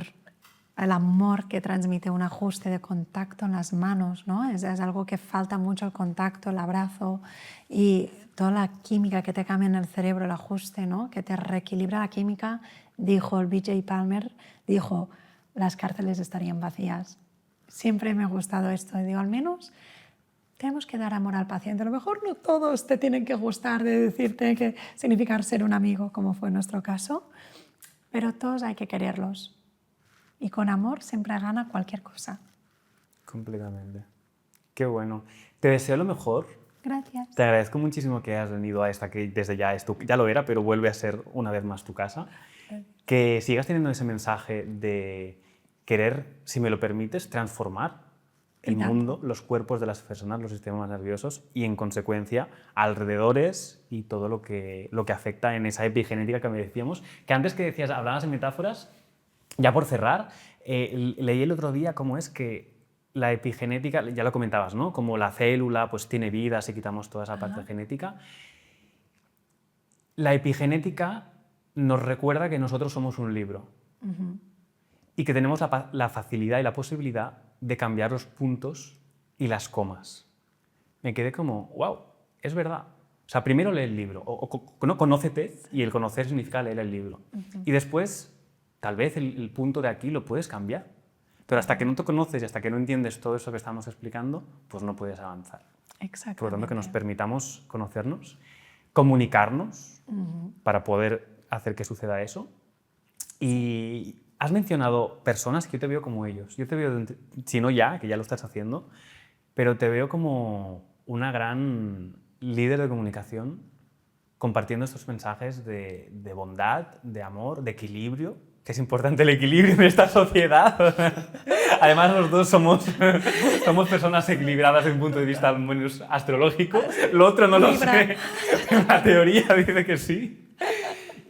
Speaker 2: el amor que transmite un ajuste de contacto en las manos, ¿no? Es algo que falta mucho, el contacto, el abrazo y toda la química que te cambia en el cerebro, el ajuste, ¿no? Que te reequilibra la química. Dijo el B.J. Palmer, dijo, las cárceles estarían vacías. Siempre me ha gustado esto. Y digo, al menos tenemos que dar amor al paciente. A lo mejor no todos te tienen que gustar, de decirte que significar ser un amigo, como fue nuestro caso, pero todos hay que quererlos. Y con amor siempre gana cualquier cosa.
Speaker 1: Completamente. Qué bueno. Te deseo lo mejor.
Speaker 2: Gracias.
Speaker 1: Te agradezco muchísimo que hayas venido a esta, que desde ya ya lo era, pero vuelve a ser una vez más tu casa. Que sigas teniendo ese mensaje de querer, si me lo permites, transformar el mundo, los cuerpos de las personas, los sistemas nerviosos y, en consecuencia, alrededores y todo lo que afecta en esa epigenética que me decíamos. Que antes que decías, hablabas en metáforas, ya por cerrar, leí el otro día cómo es que la epigenética, ya lo comentabas, ¿no? Como la célula pues, tiene vida si quitamos toda esa parte genética. La epigenética nos recuerda que nosotros somos un libro y que tenemos la facilidad y la posibilidad de cambiar los puntos y las comas. Me quedé como, wow, es verdad. O sea, primero lee el libro, no, conócete, y el conocer significa leer el libro. Y después, tal vez el punto de aquí lo puedes cambiar. Pero hasta que no te conoces y hasta que no entiendes todo eso que estamos explicando, pues no puedes avanzar.
Speaker 2: Exactamente.
Speaker 1: Por lo tanto, que nos permitamos conocernos, comunicarnos para poder hacer que suceda eso. Y has mencionado personas que yo te veo como ellos. Yo te veo, si no ya, que ya lo estás haciendo, pero te veo como una gran líder de comunicación compartiendo estos mensajes de bondad, de amor, de equilibrio, que es importante el equilibrio en esta sociedad. Además, los dos somos personas equilibradas desde un punto de vista al menos astrológico. Lo otro no lo sé. La teoría dice que sí.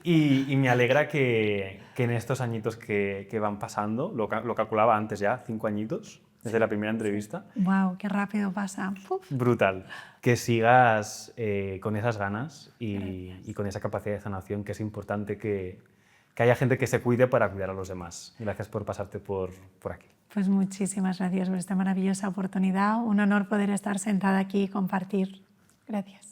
Speaker 1: Y me alegra que en estos añitos que van pasando, lo calculaba antes ya, 5 añitos, desde la primera entrevista.
Speaker 2: ¡Wow! ¡Qué rápido pasa! ¡Uf!
Speaker 1: Brutal. Que sigas con esas ganas y con esa capacidad de sanación, que es importante que haya gente que se cuide para cuidar a los demás. Gracias por pasarte por aquí.
Speaker 2: Pues muchísimas gracias por esta maravillosa oportunidad. Un honor poder estar sentada aquí y compartir. Gracias.